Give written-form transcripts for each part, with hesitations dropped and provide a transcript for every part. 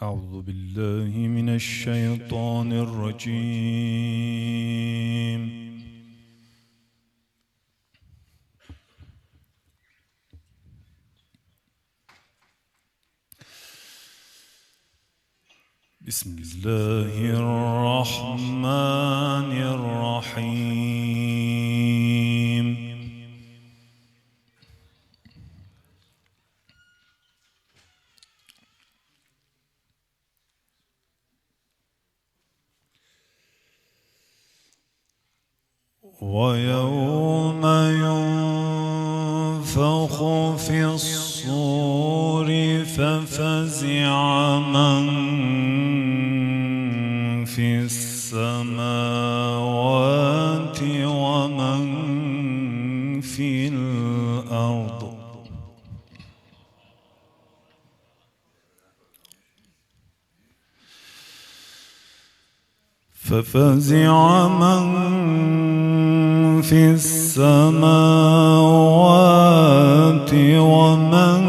أعوذ بالله من الشيطان الرجيم. بسم الله الرحمن الرحيم. ويوم ينفخ في الصور ففزع من في السماوات ومن في الأرض ففزع من في السماوات ومن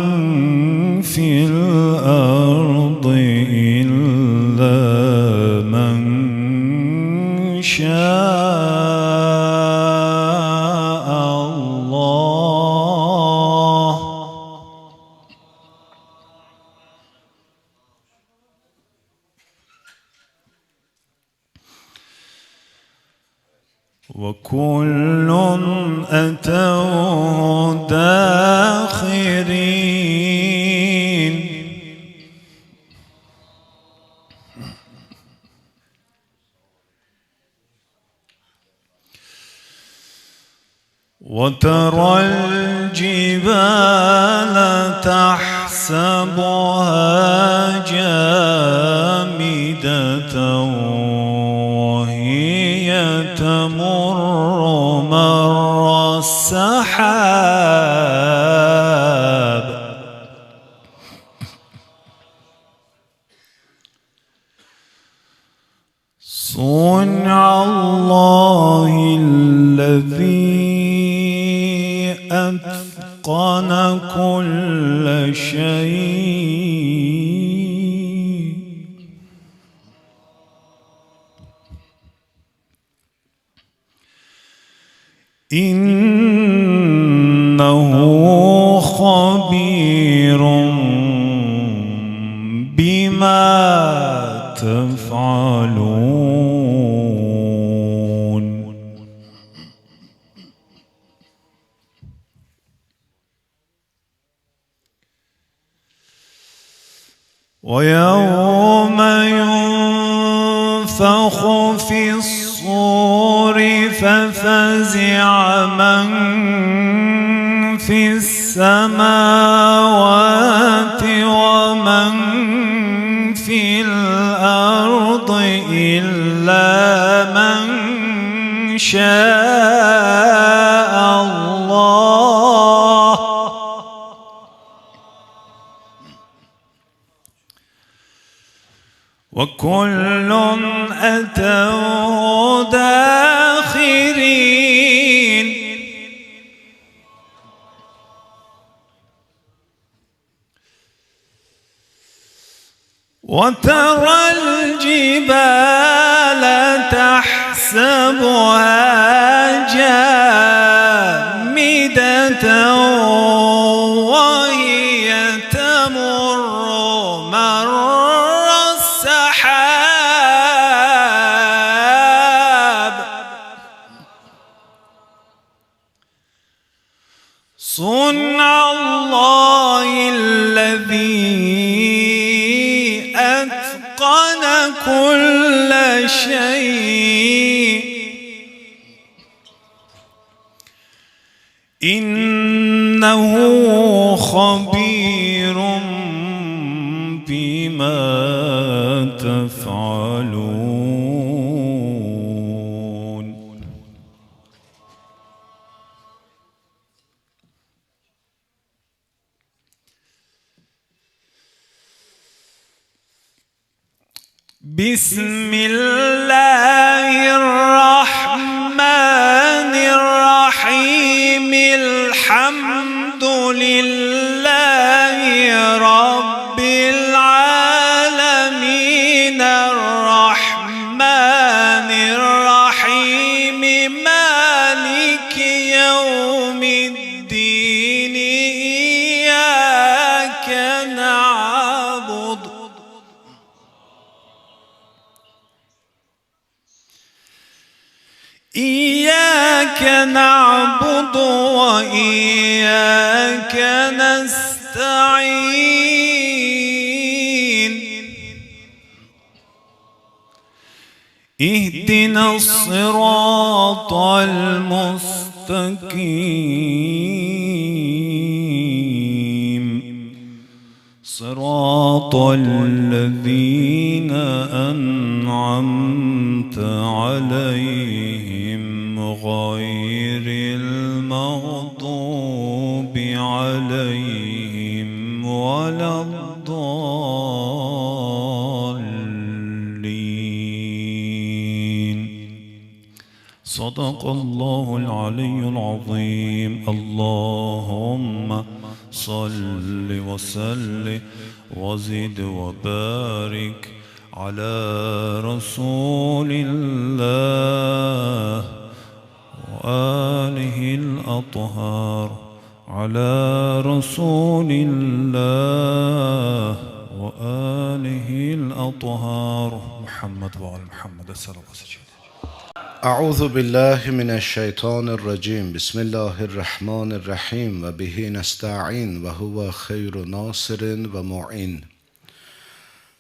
في الأرض إلا من شاء الله. وكل أتوه داخرين. وترى الجبال تحسبها جامدة وهي تمر مر السحاب صنع الله الذي أتقن كل شيء إنه خبير بما تفعلون. ويوم ينفخ في الصور ففزع من في السماوات ومن في الأرض إلا من شاء الله. وكل أتوه داخرين. وترى الجبال تحسبها جامدة وهي تمر مر السحاب صنع الله الذي أتقن كل شيء إنه خبير بما تفعلون. بسم الله الرحمن الرحيم. الحمد لله رب العالمين. إياك نعبد وإياك نستعين اهدنا الصراط المستقيم صراط الذين أنعمت عليهم غير المغضوب عليهم ولا الضالين. صدق الله العلي العظيم. اللهم صل وسلم وزد وبارك على رسول الله وآله الأطهار على رسول الله وآله الأطهار محمد وآل محمد. السلام عليكم. أعوذ بالله من الشيطان الرجيم. بسم الله الرحمن الرحيم وبه نستعين وهو خير ناصر ومعين.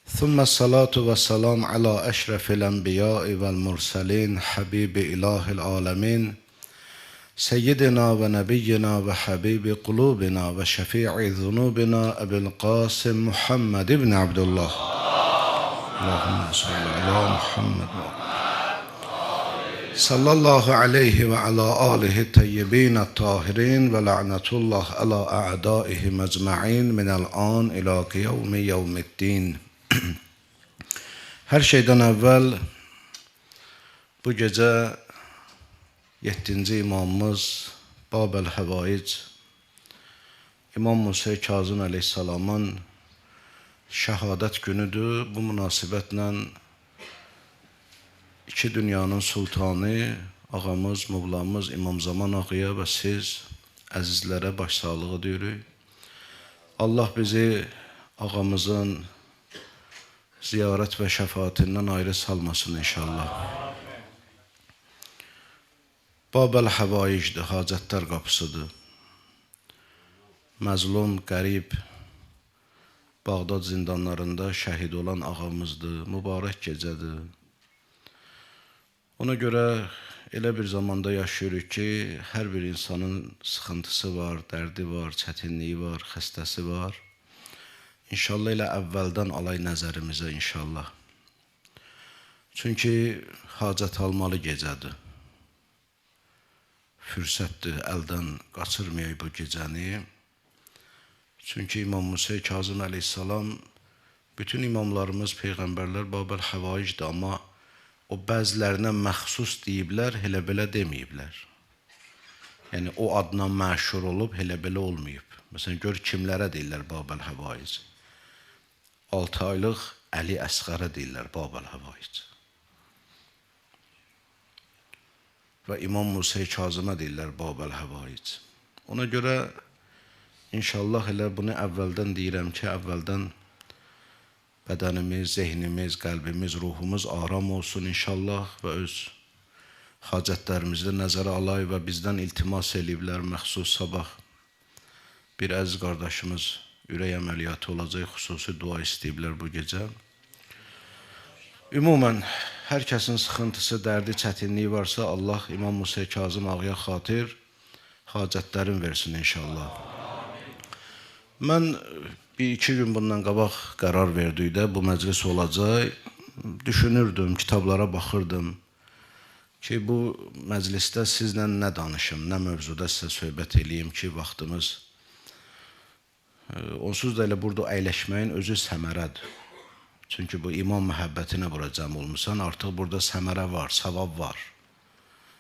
ثم الصلاة والسلام على أشرف الأنبياء والمرسلين حبيب إله العالمين سيدنا ونبينا وحبيب قلوبنا وشفيع ذنوبنا أبي القاسم محمد بن عبد الله. اللهم صل على محمد صلى الله عليه وعلى آله الطيبين الطاهرين ولعنة الله على أعدائهم أجمعين من الآن إلى يوم الدين. Hər şeydən əvvəl bu gecə 7-ci imamımız Babel Həvaic İmam Musa Kazım əleyhissalamın şəhadət günüdür. Bu münasibətlə iki dünyanın sultanı, ağamız, muvlamız İmam Zaman ağaya və siz əzizlərə başsağlığı deyirik. Allah bizi ağamızın ziyarət və şəfaatindən ayrı salmasın inşallah. Babel Həvaicdir, hacətlər qapısıdır. Məzlum, qərib, Bağdad zindanlarında şəhid olan ağamızdır, mübarək gecədir. Ona görə elə bir zamanda yaşayırıq ki, hər bir insanın sıxıntısı var, dərdi var, çətinliyi var, xəstəsi var. İnşallah elə əvvəldən alay nəzərimizə inşallah. Çünki hacət almalı gecədir. Fürsətdir, əldən qaçırmayaq bu gecəni. Çünki İmam Musa Kazım əleyhissalam, bütün imamlarımız, peyğəmbərlər Babel Həvaicdir, amma o bəzilərinə məxsus deyiblər, elə belə deməyiblər. Yəni o adına məşhur olub, elə belə olmayıb. Məsələn, gör kimlərə deyirlər Babel Həvaic. 6 aylıq Əli Əsqərə deyirlər Babel Həvaic. Və İmam Musa Kazımə deyirlər Babel Həvaic. Ona görə inşallah elə bunu əvvəldən deyirəm ki, əvvəldən bədənimiz, zehnimiz, qəlbimiz, ruhumuz aram olsun inşallah və öz hacətlərimizi nəzərə alayıq və bizdən iltimas eləyiblər məxsus sabah bir əziz qardaşımız ürək əməliyyatı olacaq, xüsusi dua istəyiblər bu gecə. Ümumən, hər kəsin sıxıntısı, dərdi, çətinliyi varsa Allah İmam Musa Kazım ağaya xatir hacətlərin versin inşallah. Mən bir-iki gün bundan qabaq qərar verdikdə bu məclis olacaq. Düşünürdüm, kitablara baxırdım ki, bu məclisdə sizlə nə danışım, nə mövzuda sizə söhbət eləyim ki, vaxtımız onsuz da elə burada əyləşməyin özü səmərədir. Çünki bu imam məhəbbətinə bura cəm olmuşsan, artıq burada səmərə var, savab var.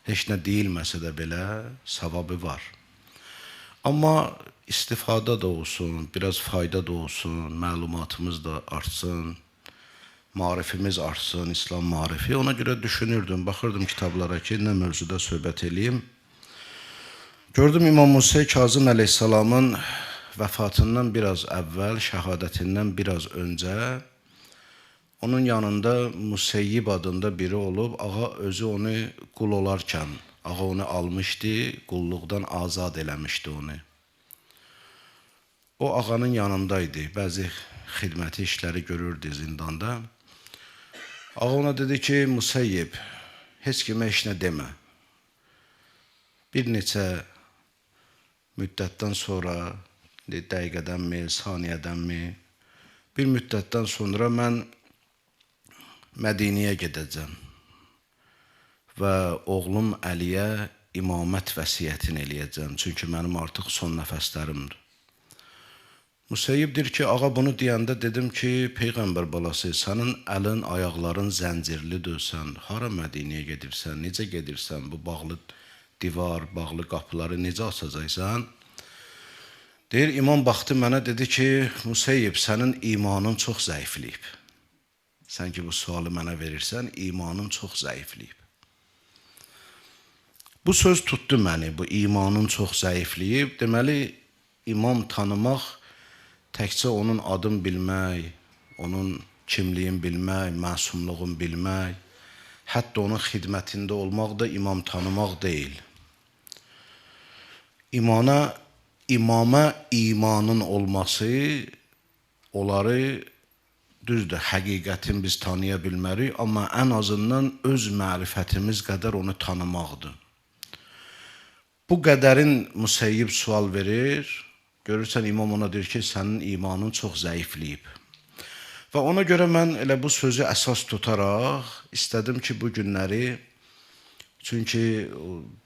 Heç nə deyilməsə də belə savabı var. Amma istifadə də olsun, biraz fayda da olsun, məlumatımız da artsın, marifimiz artsın, İslam marifi. Ona görə düşünürdüm, baxırdım kitablara ki, nə mövzuda söhbət eləyim. Gördüm İmam Musa Kazım əleyhissalamın vəfatından biraz əvvəl, şəhadətindən biraz öncə onun yanında Museyyib adında biri olub, ağa özü onu qul olarkən, ağa onu almışdı, qulluqdan azad eləmişdi onu. O ağanın yanındaydı, bəzi xidməti işləri görürdü zindanda. Ağa ona dedi ki, Museyyib, heç kimə heç nə demə. Bir neçə müddətdən sonra, dəqiqədənmi, saniyədənmi, bir müddətdən sonra mən Mədiniyə gedəcəm və oğlum Əliyə imamət vəsiyyətini eləyəcəm. Çünki mənim artıq son nəfəslərimdir. Museyyib deyir ki, ağa bunu deyəndə dedim ki, Peyğəmbər balası, sənin əlin, ayaqların zəncirlidir, sən hara Mədiniyə gedirsən, necə gedirsən, bu bağlı divar, bağlı qapıları necə açacaqsan? Deyir, imam baxdı mənə, dedi ki, Museyyib, sənin imanın çox zəifliyib. Sən ki, bu sualı mənə verirsən, imanın çox zəifliyib. Bu söz tutdu məni, bu imanın çox zəifliyib. Deməli, imam tanımaq, təkcə onun adını bilmək, onun kimliyin bilmək, məsumluğun bilmək, hətta onun xidmətində olmaq da imam tanımaq deyil. İmama imanın olması, onları düzdür, həqiqətin biz tanıya bilmərik, amma ən azından öz mərifətimiz qədər onu tanımaqdır. Bu qədərin Museyyib sual verir, görürsən imam ona deyir ki, sənin imanın çox zəifliyib. Və ona görə mən elə bu sözü əsas tutaraq istədim ki, bu günləri, çünki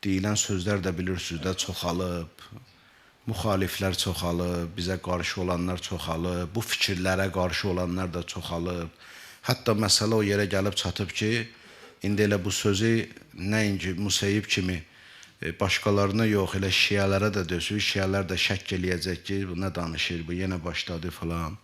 deyilən sözlər də bilirsiniz də çoxalıb, müxaliflər çoxalıb, bizə qarşı olanlar çoxalıb, bu fikirlərə qarşı olanlar da çoxalıb. Hətta məsələ o yerə gəlib çatıb ki, indi elə bu sözü nəinki Museyyib kimi başqalarına yox, elə şiələrə də dösür, şiələr də şəkk eləyəcək ki, bu nə danışır, bu yenə başladı falan.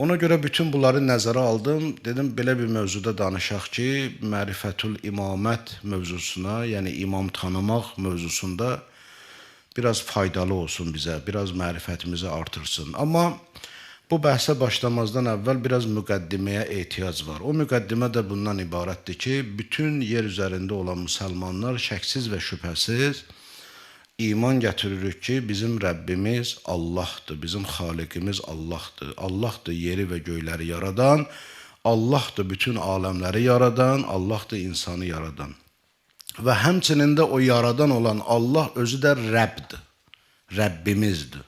Ona görə bütün bunları nəzərə aldım, dedim belə bir mövzuda danışaq ki, mərifətül imamət mövzusuna, yəni imam tanımaq mövzusunda biraz faydalı olsun bizə, biraz mərifətimizi artırsın. Amma bu bəhsə başlamazdan əvvəl biraz müqəddiməyə ehtiyac var. O müqəddimə də bundan ibarətdir ki, bütün yer üzərində olan müsəlmanlar şəksiz və şübhəsiz iman gətiririk ki, bizim Rəbbimiz Allahdır, bizim Xaliqimiz Allahdır. Allahdır yeri və göyləri yaradan, Allahdır bütün aləmləri yaradan, Allahdır insanı yaradan. Və həmçinin də o yaradan olan Allah özü də Rəbbdir, Rəbbimizdir.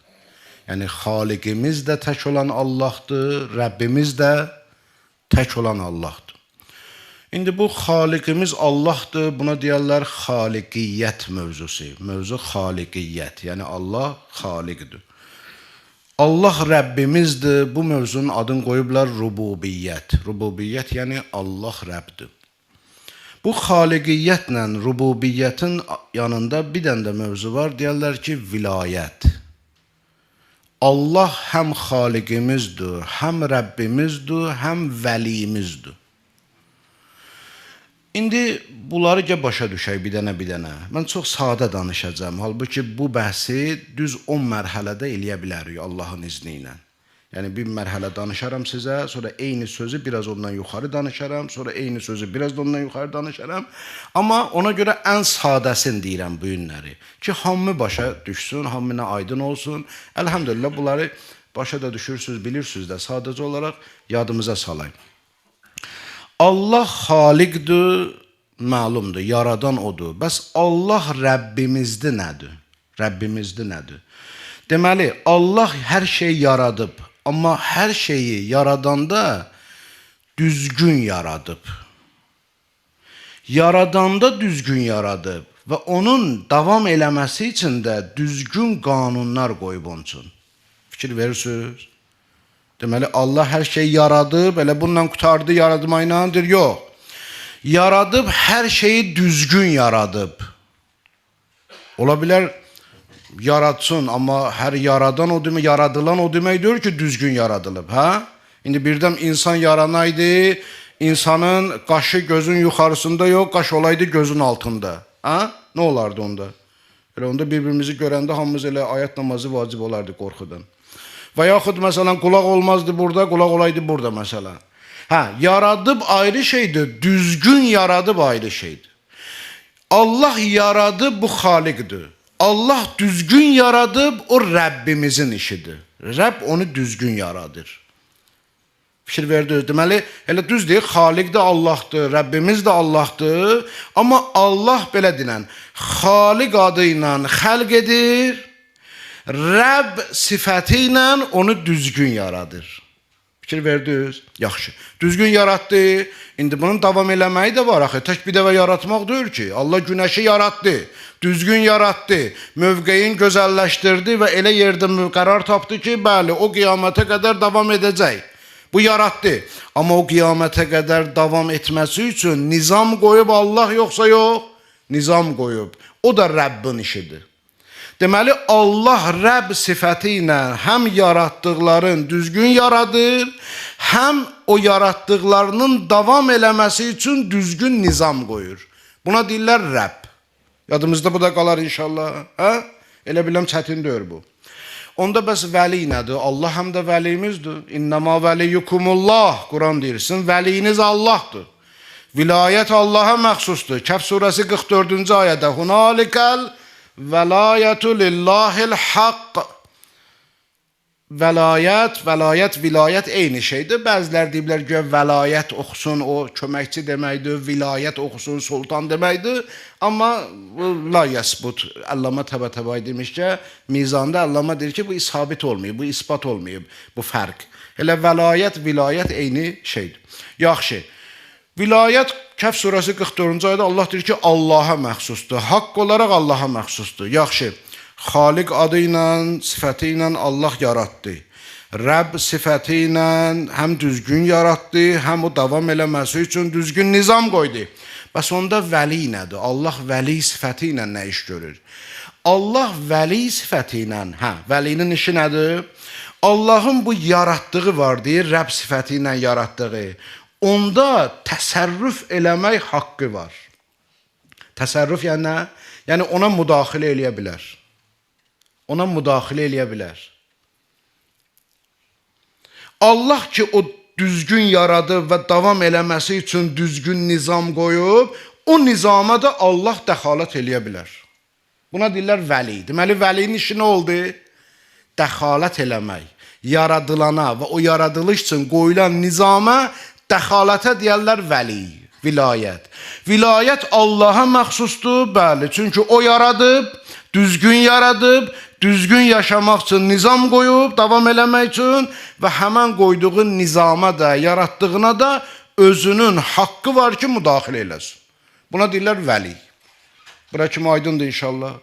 Yəni, Xaliqimiz də tək olan Allahdır, Rəbbimiz də tək olan Allahdır. İndi bu Xaliqimiz Allahdır, buna deyərlər xaliqiyyət mövzusu. Mövzu xaliqiyyət, yəni Allah xaliqdir. Allah Rəbbimizdir, bu mövzunun adını qoyublar rububiyyət. Rububiyyət yəni Allah Rəbbdir. Bu xaliqiyyətlə rububiyyətin yanında bir dənə də mövzu var, deyərlər ki, vilayət. Allah həm xaliqimizdir, həm Rəbbimizdir, həm vəliyimizdir. İndi bunları başa düşək bir dənə. Mən çox sadə danışacağım. Halbuki bu bəhsi düz 10 mərhələdə eləyə bilərik Allahın izni ilə. Yəni bir mərhələ danışaram sizə, sonra eyni sözü biraz ondan yuxarı danışaram, sonra eyni sözü biraz da ondan yuxarı danışaram. Amma ona görə ən sadəsini deyirəm bu günləri. Ki, hamı başa düşsün, hamına aydın olsun. Əlhamdülillah, bunları başa da düşürsünüz, bilirsiniz də, sadəcə olaraq yadımıza salayım. Allah xaliqdir, məlumdur, yaradan odur. Bəs Allah Rəbbimizdir nədir? Rəbbimizdir nədir? Deməli, Allah hər şey yaradıb. Amma hər şeyi yaradanda düzgün yaradıb. Yaradanda düzgün yaradıb və onun davam eləməsi üçün də düzgün qanunlar qoyub onun üçün. Fikir verirsiniz? Deməli, Allah hər şey yaradıb, elə bununla qutardı yaradmayla, yox. Yaradıb, hər şeyi düzgün yaradıb. Ola bilər, yaratsın, amma hər yaradan o demək, yaradılan o demək deyir ki, düzgün yaradılıb, hə? İndi birdən insan yaranaydı, insanın qaşı gözün yuxarısında yox, qaş olaydı gözün altında, hə? Nə olardı onda? Elə onda bir-birimizi görəndə hamımız elə ayət namazı vacib olardı qorxudan. Və yaxud məsələn, qulaq olmazdı burada, qulaq olaydı burada məsələn. Yaradıb ayrı şeydir, düzgün yaradıb ayrı şeydir. Allah yaradıb, bu Xaliqdir. Allah düzgün yaradıb, o Rəbbimizin işidir. Rəbb onu düzgün yaradır. Fikir verdiniz. Deməli, elə düz deyil, Xaliq də Allahdır, Rəbbimiz də Allahdır. Amma Allah belə deyilən, Xaliq adı ilə xəlq edir, Rəbb sifəti ilə onu düzgün yaradır. Fikir verdiniz? Yaxşı. Düzgün yaratdı. İndi bunun davam eləməyi də var. Axı, tək bir dəfə yaratmaq deyil ki. Allah günəşi yaratdı. Düzgün yaratdı. Mövqeyin gözəlləşdirdi və elə yerdə qərar tapdı ki, bəli, o qiyamətə qədər davam edəcək. Bu yaratdı. Amma o qiyamətə qədər davam etməsi üçün nizam qoyub Allah yoxsa yox? Nizam qoyub. O da Rəbbin işidir. Deməli, Allah Rəbb sifəti ilə həm yaratdıqların düzgün yaradır, həm o yaratdıqlarının davam eləməsi üçün düzgün nizam qoyur. Buna deyirlər Rəbb. Yadımızda bu da qalar inşallah. Elə biləm çətin deyir bu. Onda bəs vəli nədir? Allah həm də vəliyimizdir. İnnəmə vəliyyukumullah. Quran deyirsin, vəliyiniz Allahdır. Vilayət Allaha məxsusdur. Kəhf surəsi 44-cü ayədə Hunalikəl vəlayətü lillahil haqq. Vəlayət, vilayət eyni şeydir. Bəzilər deyiblər ki, vəlayət oxusun, o köməkçi deməkdir, vilayət oxusun, sultan deməkdir. Amma la yəsbut, Allama Təbətəbai demiş ki, mizanda Allama deyir ki, bu isabit olmayıb, bu isbat olmayıb, bu fərq. Elə vəlayət, vilayət eyni şeydir. Yaxşı, vilayət Kəhf surəsi 44-cü ayədə Allah deyir ki, Allaha məxsusdur, haqq olaraq Allaha məxsusdur. Yaxşı, Xaliq adı ilə, sifəti ilə Allah yaratdı. Rəbb sifəti ilə həm düzgün yaratdı, həm o davam eləməsi üçün düzgün nizam qoydu. Bəs onda vəli nədir? Allah vəli sifəti ilə nə iş görür? Allah vəli sifəti ilə, vəlinin işi nədir? Allahın bu yaratdığı var deyir, Rəbb sifəti ilə yaratdığı. Onda təsərrüf eləmək haqqı var. Təsərrüf yəni nə? Yəni ona müdaxilə eləyə bilər. Ona müdaxilə eləyə bilər. Allah ki o düzgün yaradıb və davam eləməsi üçün düzgün nizam qoyub, o nizama da Allah dəxalət eləyə bilər. Buna deyirlər vəli. Deməli, vəlinin işi nə oldu? Dəxalət eləmək. Yaradılana və o yaradılış üçün qoyulan nizama dəxalətə deyərlər vəli, vilayət. Vilayət Allaha məxsusdur, bəli. Çünki o yaradıb, düzgün yaşamaq üçün nizam qoyub, davam eləmək üçün və həmən qoyduğu nizama da, yaratdığına da özünün haqqı var ki, müdaxilə eləsin. Buna deyirlər vəli. Bura kimi aydındır inşallah.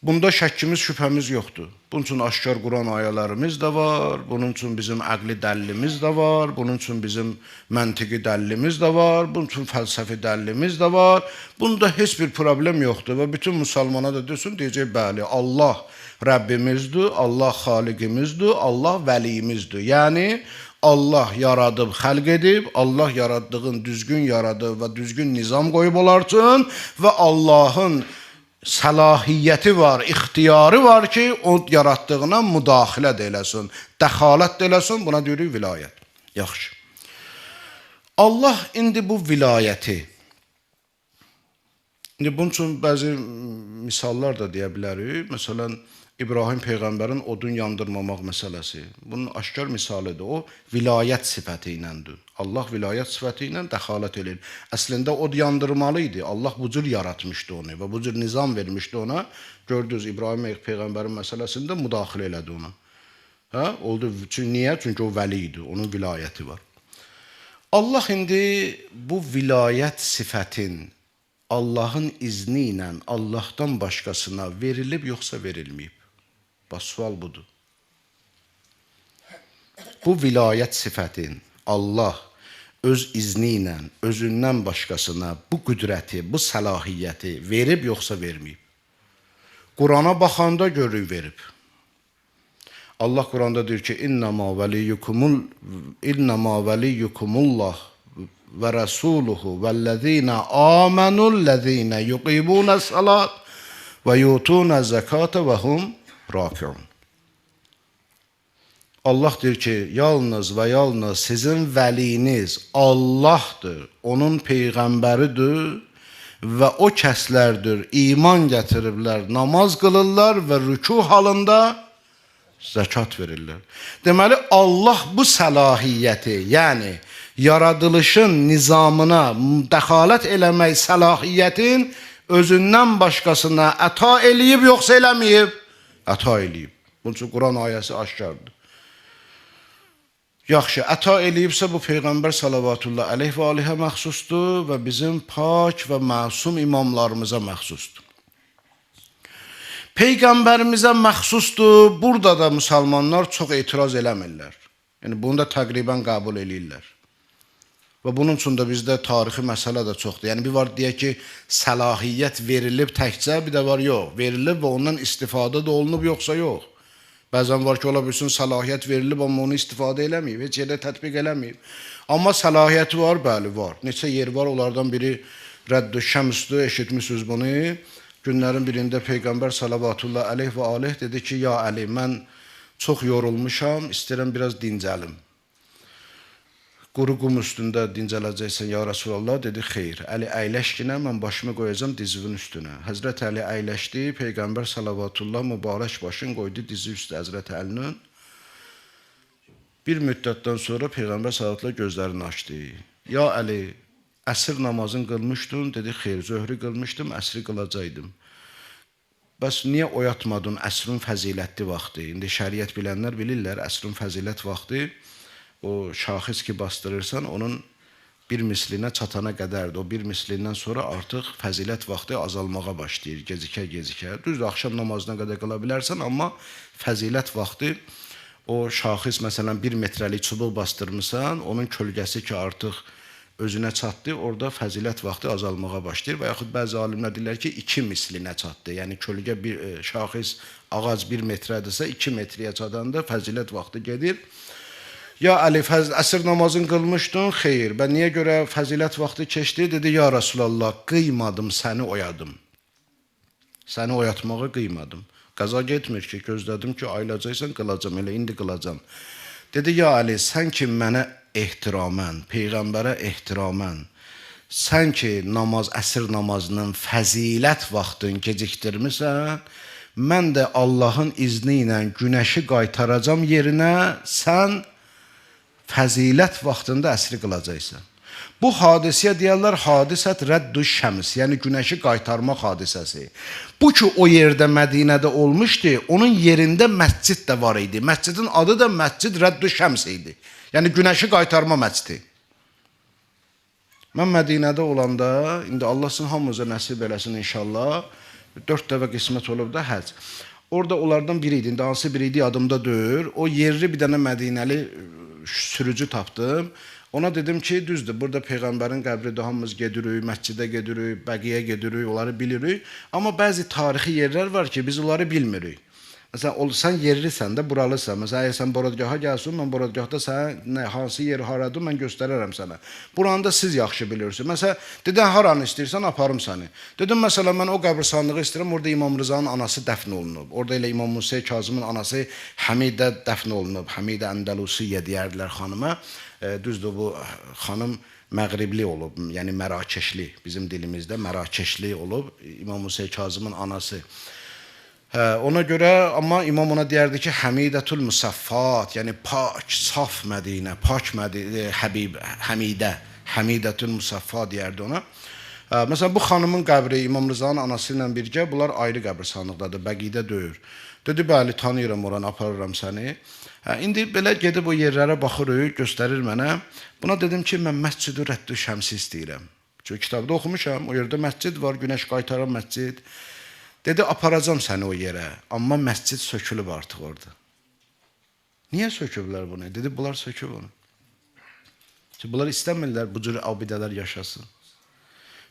Bunda şəkkimiz, şübhəmiz yoxdur. Bunun üçün aşkar Quran ayələrimiz də var, bunun üçün bizim əqli dəllimiz də var, bunun üçün bizim məntiqi dəllimiz də var, bunun üçün fəlsəfi dəllimiz də var. Bunda heç bir problem yoxdur və bütün müsəlmana da desin, deyəcək, bəli, Allah Rəbbimizdir, Allah Xaliqimizdir, Allah vəliyimizdir. Yəni, Allah yaradıb, xəlq edib, Allah yaraddığın düzgün yaradıb və düzgün nizam qoyub olar üçün və Allahın səlahiyyəti var, ixtiyarı var ki, o yaratdığına müdaxilə də eləsin, dəxalət də eləsin, buna deyirik vilayət. Yaxşı. Allah indi bu vilayəti, bunun üçün bəzi misallar da deyə bilərik. Məsələn, İbrahim Peyğəmbərin odun yandırmamaq məsələsi. Bunun aşkar misalıdır. O, vilayət sifəti iləndir. Allah vilayət sifəti ilə dəxalət edir. Əslində, od yandırmalı idi. Allah bu cür yaratmışdı onu və bu cür nizam vermişdi ona. Gördünüz, İbrahim Peyğəmbərin məsələsində müdaxilə elədi ona. Oldu. Niyə? Çünki o vəli idi. Onun vilayəti var. Allah indi bu vilayət sifətin Allahın izni ilə Allahdan başqasına verilib yoxsa verilməyib? Bax, sual budur. Bu vilayət sifətin Allah öz izni ilə özündən başqasına bu qüdrəti, bu səlahiyyəti verib yoxsa verməyib? Qurana baxanda görür verib. Allah Quranda deyir ki, İnnəmə vəliyyukumullah və rəsuluhu vəllezina amenullezina yuqimuna salat və yutuna zakata və hum rakiun. Allah deyir ki, yalnız və yalnız sizin vəliniz Allahdır, onun peyğəmbəridir və o kəslərdir, iman gətiriblər, namaz qılırlar və rüku halında zəkat verirlər. Deməli, Allah bu səlahiyyəti, yəni yaradılışın nizamına dəxalət eləmək səlahiyyətin özündən başqasına əta eləyib, yoxsa eləməyib? Əta eləyib. Bunun üçün Quran ayəsi aşkardır. Yaxşı, əta eləyibsə bu Peyğəmbər salavatullah əleyh və aleyhə məxsusdur və bizim pak və məsum imamlarımıza məxsusdur. Peyğəmbərimizə məxsusdur, burada da müsəlmanlar çox etiraz eləmirlər. Yəni, bunu da təqribən qəbul eləyirlər. Və bunun üçün də bizdə tarixi məsələ də çoxdur. Yəni, bir var deyək ki, səlahiyyət verilib təkcə, bir də var yox. Verilib və ondan istifadə də olunub, yoxsa yox. Bəzən var ki, ola bilsin, səlahiyyət verilib, amma onu istifadə eləməyib, heç yerdə tətbiq eləməyib. Amma səlahiyyəti var, bəli, var. Neçə yer var, onlardan biri Rədd-ü Şəmsdür, eşitmişsiniz bunu. Günlərin birində Peyğəmbər salavatullah əleyh və aleyh dedi ki, ya Əli, mən çox yorulmuşam, istəyirəm biraz dincəlim. Quru qum üstündə dincələcəksən, ya Rasulallah, dedi, xeyr. Əli əyləşkinə, mən başımı qoyacam dizivin üstünə. Həzrət Əli əyləşdi, Peyğəmbər salavatullah mübarək başını qoydu dizi üstə Həzrət Əlinin. Bir müddətdən sonra Peyğəmbər salavatullah gözlərini açdı. Ya Əli, əsr namazını qılmışdın, dedi, xeyr, zöhrü qılmışdım, əsri qılacaqdım. Bəs niyə oyatmadın əsrin fəzilətli vaxtı? İndi şəriət bilənlər bilirlər, əsrin fəzilət vaxtı o şaxis ki bastırırsan, onun bir mislinə çatana qədərdir. O bir mislindən sonra artıq fəzilət vaxtı azalmağa başlayır, gecikə. Düzdür, axşam namazına qədər qıla bilərsən, amma fəzilət vaxtı o şaxis, məsələn, 1 metrəlik çubuq bastırmısan, onun kölgəsi ki artıq özünə çatdı, orada fəzilət vaxtı azalmağa başlayır və yaxud bəzi alimlər deyirlər ki, 2 mislinə çatdı. Yəni, kölgə bir şaxis, ağac 1 metrədirsə, 2 metriyə çatanda fəzilət vaxtı gedir. Ya Əli, əsr namazını qılmışdın, xeyr. Bən niyə görə fəzilət vaxtı keçdi? Dedi, ya Rasulallah, qıymadım, səni oyadım. Səni oyatmağa qıymadım. Qaza getmir ki, gözlədim ki, ayılacaqsan, qılacam, elə indi qılacam. Dedi, ya Əli, sən ki mənə ehtiramən, Peyğəmbərə ehtiramən, sən ki əsr namazının fəzilət vaxtını gecikdirmirsən, mən də Allahın izni ilə günəşi qaytaracam yerinə, sən fəzilət vaxtında əsri qılacaqsan. Bu hadisəyə deyərlər hadisət Rədd-ü Şəms, yəni günəşi qaytarmaq hadisəsi. Bu ki o yerdə Mədinədə olmuşdu, onun yerində məscid də var idi. Məscidin adı da Məscid Rədd-ü Şəms idi. Yəni günəşi qaytarma məscidi. Mən Mədinədə olanda, indi Allah sizin hamımıza nəsib eləsin inşallah, 4 dəfə qismət olub da həcc. Orada onlardan biri idi, indi hansı biri idi adımda deyil. O yerli bir dənə Mədinəli sürücü tapdım. Ona dedim ki, düzdür, burada Peyğəmbərin qəbridir, hamımız gedirik, məscidə gedirik, bəqiyə gedirik, onları bilirik. Amma bəzi tarixi yerlər var ki, biz onları bilmirik. Məsələn, sən yerlisən də, buralısan. Məsələn, əgər sən Borodgaha gəlsin, mən Borodgahda sən hansı yeri haradır, mən göstərərəm sənə. Buranı da siz yaxşı bilirsiniz. Məsələn, dedən haranı istəyirsən, aparım səni. Dedim, məsələn, mən o qəbirstanlığı istəyirəm, orada İmam Rızanın anası dəfn olunub. Orada elə İmam Musa Kazımın anası Həmidə dəfn olunub. Həmidə Əndəlusiyyə deyərdilər xanıma. Düzdür, bu xanım məğribli olub, yəni Mərakeşli, bizim dilimizdə Mərakeşli olub, İmam Musa Kazımın anası. Ona görə, amma imam ona deyərdi ki, Həmidətül Musaffat, yəni pak, saf Mədinə, pak Həmidə, Həmidətül Musaffat deyərdi ona. Məsələn, bu xanımın qəbri İmam Rızanın anası ilə birgə, bunlar ayrı qəbirstanlıqdadır, bəqidə deyir. Dedi, bəli, tanıyıram oranı, aparıram səni. İndi belə gedib o yerlərə baxırıq, göstərir mənə. Buna dedim ki, mən Məscid-ü Rədd-ü Şəmsi istəyirəm. Çünki kitabda oxumuşam, o yerdə məscid var, günəş qaytaran məscid. Dedi, aparacam səni o yerə, amma məscid sökülüb artıq orada. Niyə söküblər bunu? Dedi, bunlar söküb onu. Çünki bunlar istəmirlər bu cür abidələr yaşasın.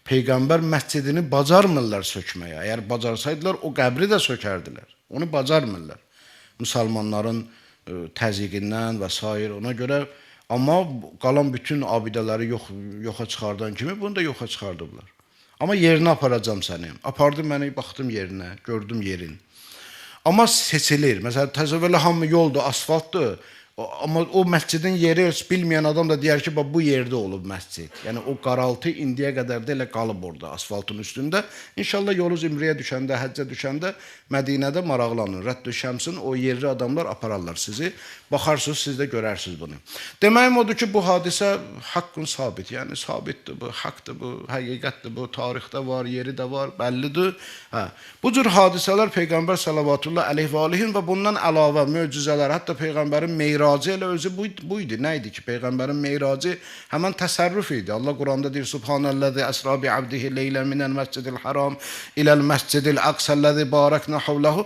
Peyğəmbər məscidini bacarmırlar sökməyə. Əgər bacarsaydılar, o qəbri də sökərdilər. Onu bacarmırlar. Müsəlmanların təzyiqindən və s. ona görə. Amma qalan bütün abidələri yoxa çıxardan kimi bunu da yoxa çıxardıblar. Amma yerinə aparacam səni. Apardım məni, baxdım yerinə, gördüm yerin. Amma seçilir. Məsələn, təsəvvürlə hamı yoldur, asfaltdır. Amma o məscidin yeri heç bilməyən adam da deyər ki, bu yerdə olub məscid. Yəni o qaraltı indiyə qədər də elə qalıb orada asfaltın üstündə. İnşallah yolunuz Ümrəyə düşəndə, həccə düşəndə Mədinədə maraqlanın. Rəddü Şəmsin o yerli adamlar apararlar sizi. Baxarsınız, siz də görərsiniz bunu. Deməyim odur ki, bu hadisə haqqın sabit. Yəni sabitdir bu, haqqdır bu, həqiqətdir bu, tarixdə var, yeri də var, bəllidir. Bu cür hadisələr Peyğəmbər sallallahu əleyhi və alihin və bundan əlavə möcüzələr, hətta Peyğəmbərin meyracı elə özü bu idi. Nə idi ki, Peyğəmbərin meyracı həmən təsərrüf idi. Allah Quranda deyir: Subhanəllazi əsra bi abdihi leylə minəl məscidil haram iləl məscidil əqsəlləzi barakna havlahu.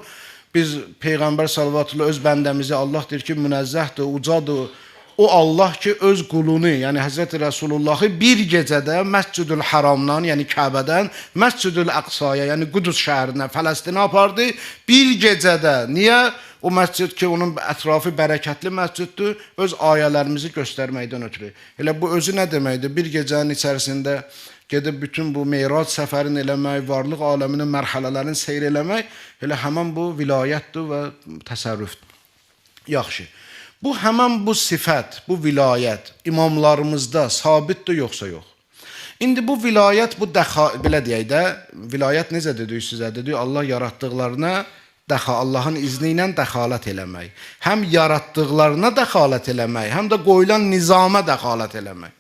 Biz Peyğəmbər sallallahu əleyhi öz bəndəmizi, Allah deyir ki, münezzəhdir, ucadır. O Allah ki, öz qulunu, yəni Həzrəti Rəsulullahı bir gecədə Məscidül Haramdan, yəni Kəbədən Məscidül Əqsaya, yəni Qudüs şəhərinə, Fələstinə apardı bir gecədə. Niyə? O məscid ki, onun ətrafı bərəkətli məsciddir, öz ayələrimizi göstərməkdən ötürü. Elə bu özü nə deməkdir? Bir gecənin içərisində gedib bütün bu meyrac səfərini eləmək, varlıq aləminin mərhələlərini seyr eləmək, elə həmən bu vilayətdir və təsərrüfdür. Yaxşı. Bu həmən bu sifət, bu vilayət imamlarımızda sabitdir yoxsa yox? İndi bu vilayət, bu belə deyək də, vilayət necə dedik sizə? Dedik Allah yaratdıqlarına Allahın izni ilə dəxalət eləmək. Həm yaratdıqlarına dəxalət eləmək, həm də qoyulan nizama dəxalət eləmək.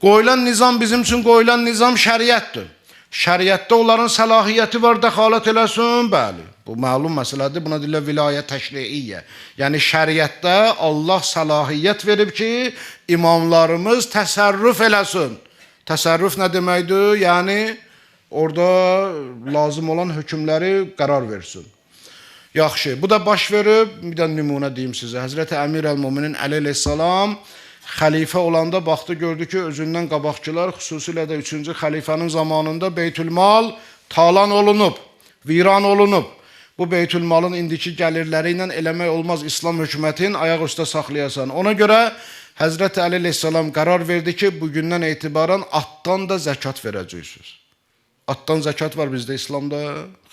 Qoyulan nizam bizim üçün qoyulan nizam şəriətdir. Şəriətdə onların səlahiyyəti var, dəxalət eləsin, bəli. Bu məlum məsələdir, buna deyirlər vilayət təşriiyyə. Yəni şəriətdə Allah səlahiyyət verib ki, imamlarımız təsərrüf eləsin. Təsərrüf nə deməkdir? Yəni orada lazım olan hökmləri qərar versin. Yaxşı, bu da baş verib, bir də nümunə deyim sizə. Həzrəti Əmir əl-Müminin Əli əleyhissalam xəlifə olanda baxdı, gördü ki, özündən qabaqçılar, xüsusilə də 3-cü xəlifənin zamanında Beytülmal talan olunub, viran olunub. Bu Beytülmalın indiki gəlirləri ilə eləmək olmaz, İslam hökumətin ayaq üstə saxlayasan. Ona görə Həzrəti Əli əleyhissalam qərar verdi ki, bugündən etibarən atdan da zəkat verəcəksiniz. Atdan zəkat var bizdə İslamda?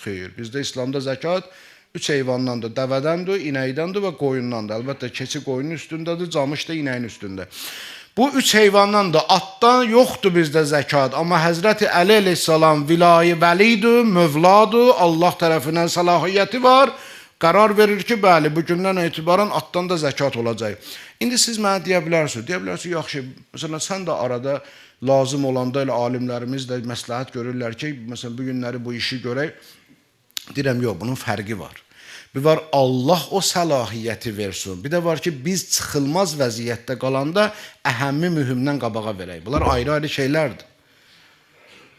Xeyr, bizdə İslamda zəkat 3 heyvandandır, dəvədəndir, inəkdəndir və qoyundandır. Əlbəttə, keçi qoyunun üstündədir, camış da inəyin üstündə. Bu 3 heyvandandır, atdan yoxdur bizdə zəkat. Amma Həzrəti Əli əleyhissalam vilayı vəlidir, mövladır, Allah tərəfindən səlahiyyəti var. Qərar verir ki, bəli, bugündən etibarən atdan da zəkat olacaq. İndi siz mənə deyə bilərsiniz, yaxşı, məsələn, sən də arada lazım olanda elə alimlərimiz də məsləhət görürlər ki, məsələn, bu günləri bu işi görək. Deyirəm, yox, bunun fərqi var. Bir var, Allah o səlahiyyəti versin. Bir də var ki, biz çıxılmaz vəziyyətdə qalanda əhəmmi mühümdən qabağa verək. Bunlar ayrı-ayrı şeylərdir.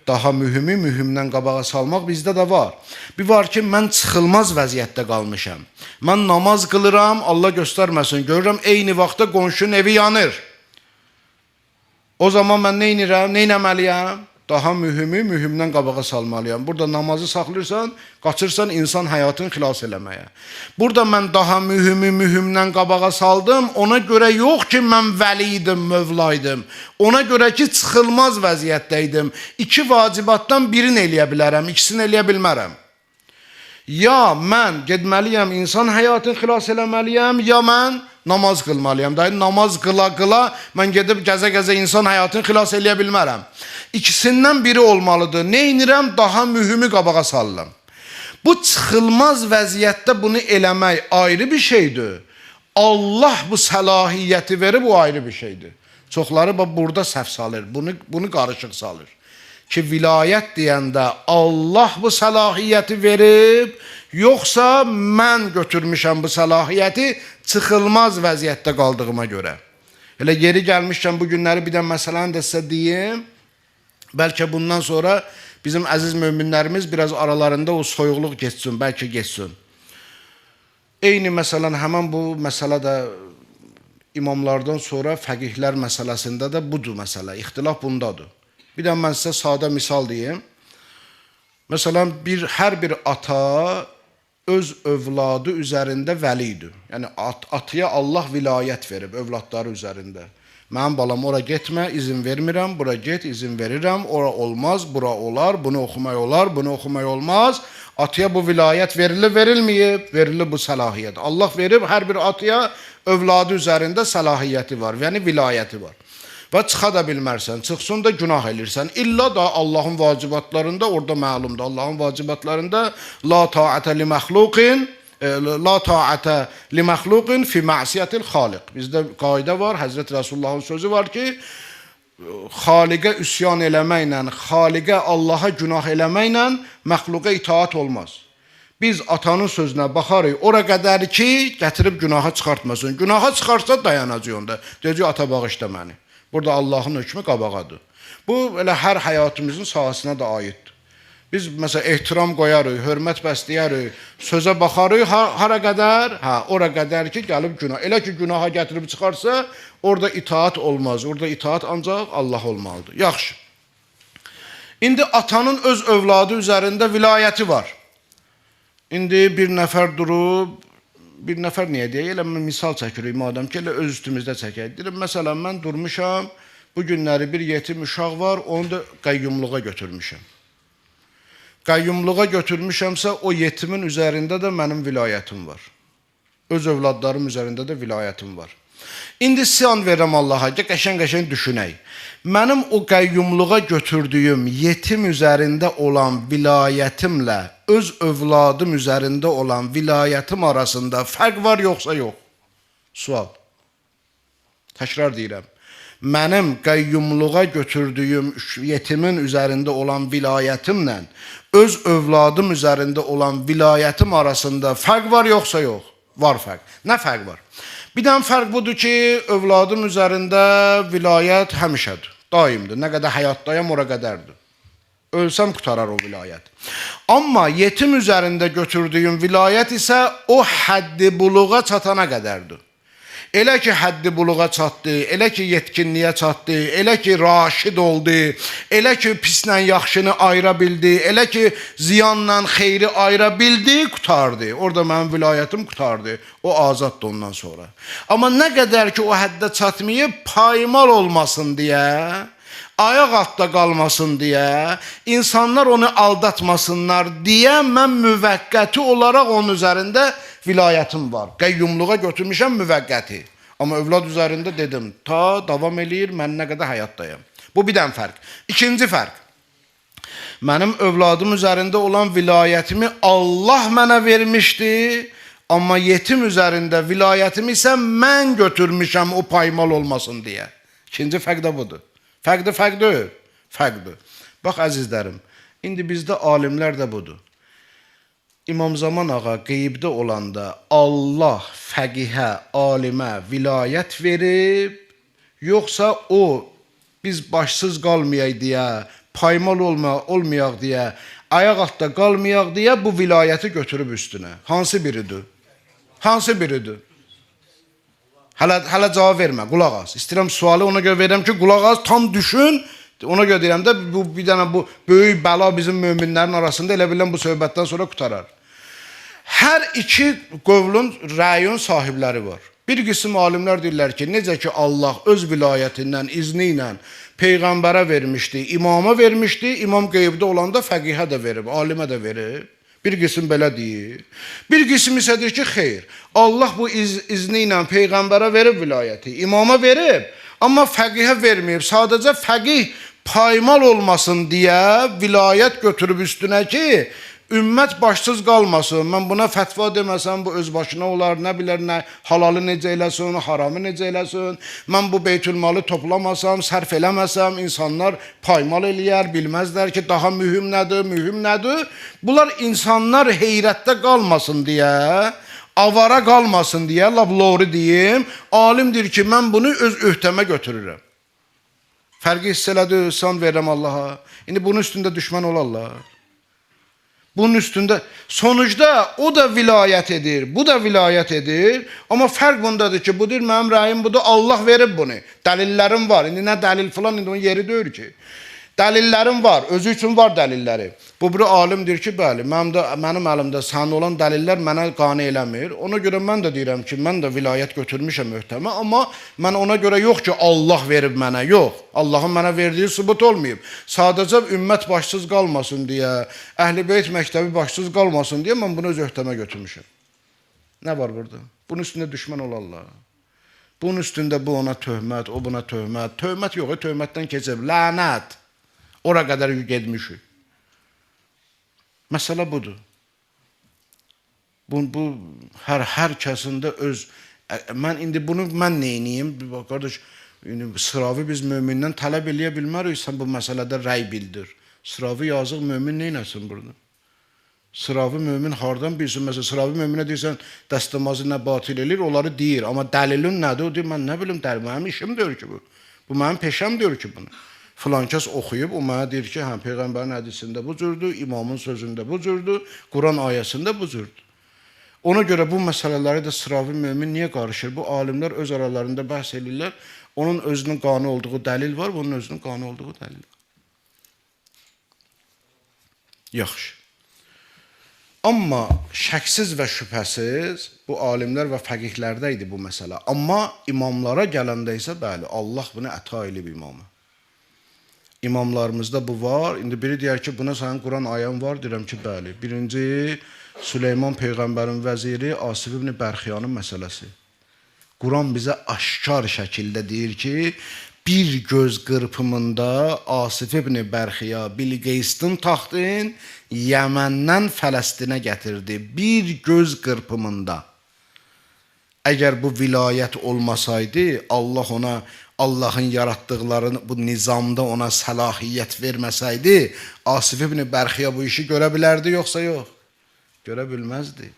Daha mühümü mühümdən qabağa salmaq bizdə də var. Bir var ki, mən çıxılmaz vəziyyətdə qalmışam. Mən namaz qılıram, Allah göstərməsin, görürəm, eyni vaxtda qonşunun evi yanır. O zaman mən nə edirəm, nə etməliyəm? Daha mühümü mühümdən qabağa salmalıyam. Burada namazı saxlayırsan, qaçırsan insan həyatını xilas eləməyə. Burada mən daha mühümü mühümdən qabağa saldım. Ona görə yox ki, mən vəliydim, mövlaydım. Ona görə ki, çıxılmaz vəziyyətdəydim. 2 vacibatdan birini eləyə bilərəm, ikisini eləyə bilmərəm. Ya mən getməliyəm, insan həyatını xilas eləməliyəm, ya mən namaz qılmalıyam. Namaz qıla-qıla mən gedib gəzə-gəzə insan həyatını xilas eləyə bilmərəm. İkisindən biri olmalıdır. Nə edirəm? Daha mühümü qabağa sallam. Bu çıxılmaz vəziyyətdə bunu eləmək ayrı bir şeydir. Allah bu səlahiyyəti verib, o ayrı bir şeydir. Çoxları burada səhv salır, bunu qarışıq salır. Ki, vilayət deyəndə Allah bu səlahiyyəti verib, yoxsa mən götürmüşəm bu səlahiyyəti çıxılmaz vəziyyətdə qaldığıma görə. Elə yeri gəlmişkən bu günləri bir də məsələni də sizə deyim. Bəlkə bundan sonra bizim əziz möminlərimiz biraz aralarında o soyuqluq geçsin, bəlkə geçsin. Eyni məsələn, həmən bu məsələ də imamlardan sonra fəqihlər məsələsində də budur məsələ, ixtilaf bundadır. Bir də mən sizə sadə misal deyim. Məsələn, hər bir ata öz övladı üzərində vəlidir. Yəni, atıya Allah vilayət verib övladları üzərində. Mənim balam ora getmə, izin vermirəm, bura get, izin verirəm, ora olmaz, bura olar, bunu oxumaq olar, bunu oxumaq olmaz. Atıya bu vilayət verilir, verilməyib, verilir bu səlahiyyət. Allah verib, hər bir atıya övladı üzərində səlahiyyəti var, yəni vilayəti var. Və çıxa da bilmərsən, çıxsın da günah elirsən. İlla da Allahın vacibatlarında, orada məlumdur, Allahın vacibatlarında la ta'ətə li məxluqin, la ta'ətə li məxluqin fi məsiyyətil xaliq. Bizdə qayda var, Həzrət Rəsullahın sözü var ki, xaliqə üsyan eləməklə, xaliqə Allaha günah eləməklə məxluqa itaat olmaz. Biz atanın sözünə baxarıq, ora qədər ki, gətirib günaha çıxartmasın. Günaha çıxarsa dayanacaq onda. Deyəcək, ata bağışla məni. Burada Allahın hökmü qabağadır. Bu, elə hər həyatımızın sahəsinə də aiddir. Biz, məsələn, ehtiram qoyarıq, hörmət bəsləyərik, sözə baxarıq, hara qədər? Ora qədər ki, gəlib günah. Elə ki, günaha gətirib çıxarsa, orada itaat olmaz. Orada itaat ancaq Allah olmalıdır. Yaxşı. İndi atanın öz övladı üzərində vilayəti var. İndi bir nəfər durub, bir nəfər niyə deyək, elə misal çəkirik, madəm ki, elə öz üstümüzdə çəkək. Deyirəm, məsələn, mən durmuşam, bu günləri bir yetim uşaq var, onu da qayyumluğa götürmüşəm. Qayyumluğa götürmüşəmsə, o yetimin üzərində də mənim vilayətim var. Öz övladlarım üzərində də vilayətim var. İndi siyan verirəm Allaha, qəşən-qəşən düşünək. Mənim o qayyumluğa götürdüyüm yetim üzərində olan vilayətimlə öz övladım üzərində olan vilayətim arasında fərq var yoxsa yox? Sual. Təkrar deyirəm. Mənim qayyumluğa götürdüyüm yetimin üzərində olan vilayətimlə öz övladım üzərində olan vilayətim arasında fərq var yoxsa yox? Var fərq. Nə fərq var? Bir dənə fərq budur ki, övladım üzərində vilayət həmişədir, daimdir. Nə qədər həyatdayam, ora qədərdir. Ölsəm qutarar o vilayət. Amma yetim üzərində götürdüyüm vilayət isə o həddi buluğa çatana qədərdir. Elə ki, həddi buluğa çatdı, elə ki, yetkinliyə çatdı, elə ki, raşid oldu, elə ki, pislə yaxşını ayıra bildi, elə ki, ziyanla xeyri ayıra bildi, qutardı. Orada mənim vilayətim qutardı. O azaddır ondan sonra. Amma nə qədər ki, o həddə çatmayıb, paymal olmasın deyə, ayaq altda qalmasın deyə, insanlar onu aldatmasınlar deyə, mən müvəqqəti olaraq onun üzərində vilayətim var. Qayyumluğa götürmüşəm müvəqqəti. Amma övlad üzərində dedim, ta davam eləyir, mən nə qədər həyatdayım. Bu bir dən fərq. İkinci fərq. Mənim övladım üzərində olan vilayətimi Allah mənə vermişdi, amma yetim üzərində vilayətimi isə mən götürmüşəm o paymal olmasın deyə. İkinci fərq də budur. Fərqdir. Bax, əzizlərim, indi bizdə alimlər də budur. İmam Zaman ağa qeybdə olanda Allah fəqihə, alimə vilayət verib, yoxsa o biz başsız qalmayaq deyə, paymal olmayaq deyə, ayaq altda qalmayaq deyə bu vilayəti götürüb üstünə. Hansı biridir? Hələ cavab vermə, qulaq az. İstəyirəm sualı ona görə verirəm ki, qulaq az, tam düşün. Ona görə deyirəm də, bir dənə bu böyük bəla bizim möminlərin arasında elə bilən bu söhbətdən sonra qutarar. Hər iki qövlün, rəyin sahibləri var. Bir qism alimlər deyirlər ki, necə ki Allah öz vilayətindən, izni ilə Peyğəmbərə vermişdi, imama vermişdi, imam qeybdə olanda fəqihə də verib, alimə də verib. Bir qism belə deyir. Bir qism isə deyir ki, xeyr, Allah bu izni ilə Peyğəmbərə verib vilayəti, imama verib, amma fəqihə verməyib. Sadəcə fəqih paymal olmasın deyə vilayət götürüb üstünə ki, ümmət başsız qalmasın. Mən buna fətva deməsəm, bu öz başına olar, nə bilər, nə halalı necə eləsin, haramı necə eləsin. Mən bu beytülmalı toplamasam, sərf eləməsəm, insanlar paymal eləyər, bilməzlər ki, daha mühüm nədir. Bunlar insanlar heyrətdə qalmasın deyə, avara qalmasın deyə, labloru deyim, alimdir ki, mən bunu öz öhdəmə götürürəm. Fərqi hiss elədi, san verirəm Allaha. İndi bunun üstündə düşmən olarlar. Bunun üstündə, sonuçda o da vilayət edir, bu da vilayət edir. Amma fərq bundadır ki, budur mənim rəyim, budur, Allah verib bunu. Dəlillərim var. İndi nə dəlil filan, indi onun yeri deyir ki. Dəlillərim var, özü üçün var dəlilləri. Bu biri alim deyir ki, bəli, mənim əlimdə sənin olan dəlillər mənə qane eləmir. Ona görə mən də deyirəm ki, mən də vilayət götürmüşəm möhtəmə, amma mən ona görə yox ki, Allah verib mənə, yox. Allahın mənə verdiyi sübut olmayıb. Sadəcə ümmət başsız qalmasın deyə, Əhl-i Beyt məktəbi başsız qalmasın deyə mən bunu öz öhdəmə götürmüşəm. Nə var burada? Bunun üstündə düşmən olarlar. Bunun üstündə bu ona töhmət, o buna töhmət. Töhmət yox, töhmətdən keçib, lənət. Ora qədər gedmişik. Məsələ budur. Bu hər kəsində öz... Mən indi bunu mən neyniyim? Qardaş, sıravı biz mömindən tələb eləyə bilmərik, sən bu məsələdə rəy bildir. Sıravı yazıq mömin neynəsin burada? Sıravı mömin hardan bilsin? Məsələn, sıravı möminə deyirsən, dəstəmazı nə batil elir, onları deyir. Amma dəlilin nədir? O deyir, mən nə bilim, mənim işim deyir ki bu. Bu mənim peşəm deyir ki bunu. Filan kəs oxuyub, o mənə deyir ki, hə, Peyğəmbərin hədisində bu cürdür, imamın sözündə bu cürdür, Quran ayəsində bu cürdür. Ona görə bu məsələləri də sıravi mömin niyə qarışır? Bu alimlər öz aralarında bəhs edirlər. Onun özünün qanı olduğu dəlil var, bunun özünün qanı olduğu dəlil var. Yaxşı. Amma şəksiz və şübhəsiz bu alimlər və fəqihlərdə idi bu məsələ. Amma imamlara gələndə isə bəli, Allah bunu əta edib imama. İmamlarımızda bu var. İndi biri deyər ki, buna sənin Quran ayən var. Deyirəm ki, bəli. Birinci, Süleyman Peyğəmbərin vəziri Asif ibn Bərxiyanın məsələsi. Quran bizə aşkar şəkildə deyir ki, bir göz qırpımında Asif ibn Bərxiya Bilqeystin taxtın Yəməndən Fələstinə gətirdi. Bir göz qırpımında. Əgər bu vilayət olmasaydı, Allah ona Allahın yaratdıqlarını bu nizamda ona səlahiyyət verməsəydi, Asif ibn Bərxiya bu işi görə bilərdi, yoxsa yox? Görə bilməzdi.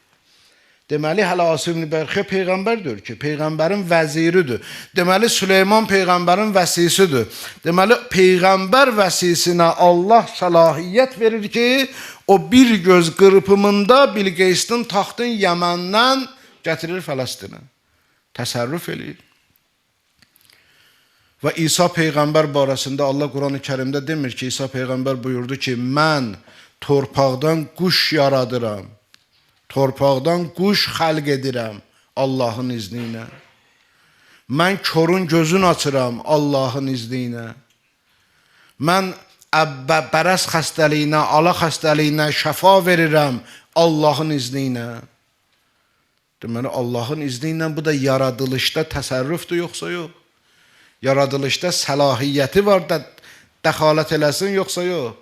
Deməli, hələ Asif ibn Bərxiya Peyğəmbərdir ki, Peyğəmbərin vəziridir. Deməli, Süleyman Peyğəmbərin vəsisidir. Deməli, Peyğəmbər vəsisinə Allah səlahiyyət verir ki, o bir göz qırpımında Bilqeystin taxtın Yəməndən gətirir Fələstinə. Təsərrüf edir. Və İsa Peyğəmbər barəsində Allah Quran-ı Kərimdə demir ki, İsa Peyğəmbər buyurdu ki, mən torpaqdan quş yaradıram, torpaqdan quş xəlq edirəm Allahın izni ilə. Mən körün gözün açıram Allahın izni ilə. Mən bərəs xəstəliyinə, ala xəstəliyinə şəfa verirəm Allahın izni ilə. Deməli, Allahın izni ilə bu da yaradılışda təsərrüfdür, yoxsa yox? Yaradılışda səlahiyyəti var da dəxalət eləsin, yoxsa yox?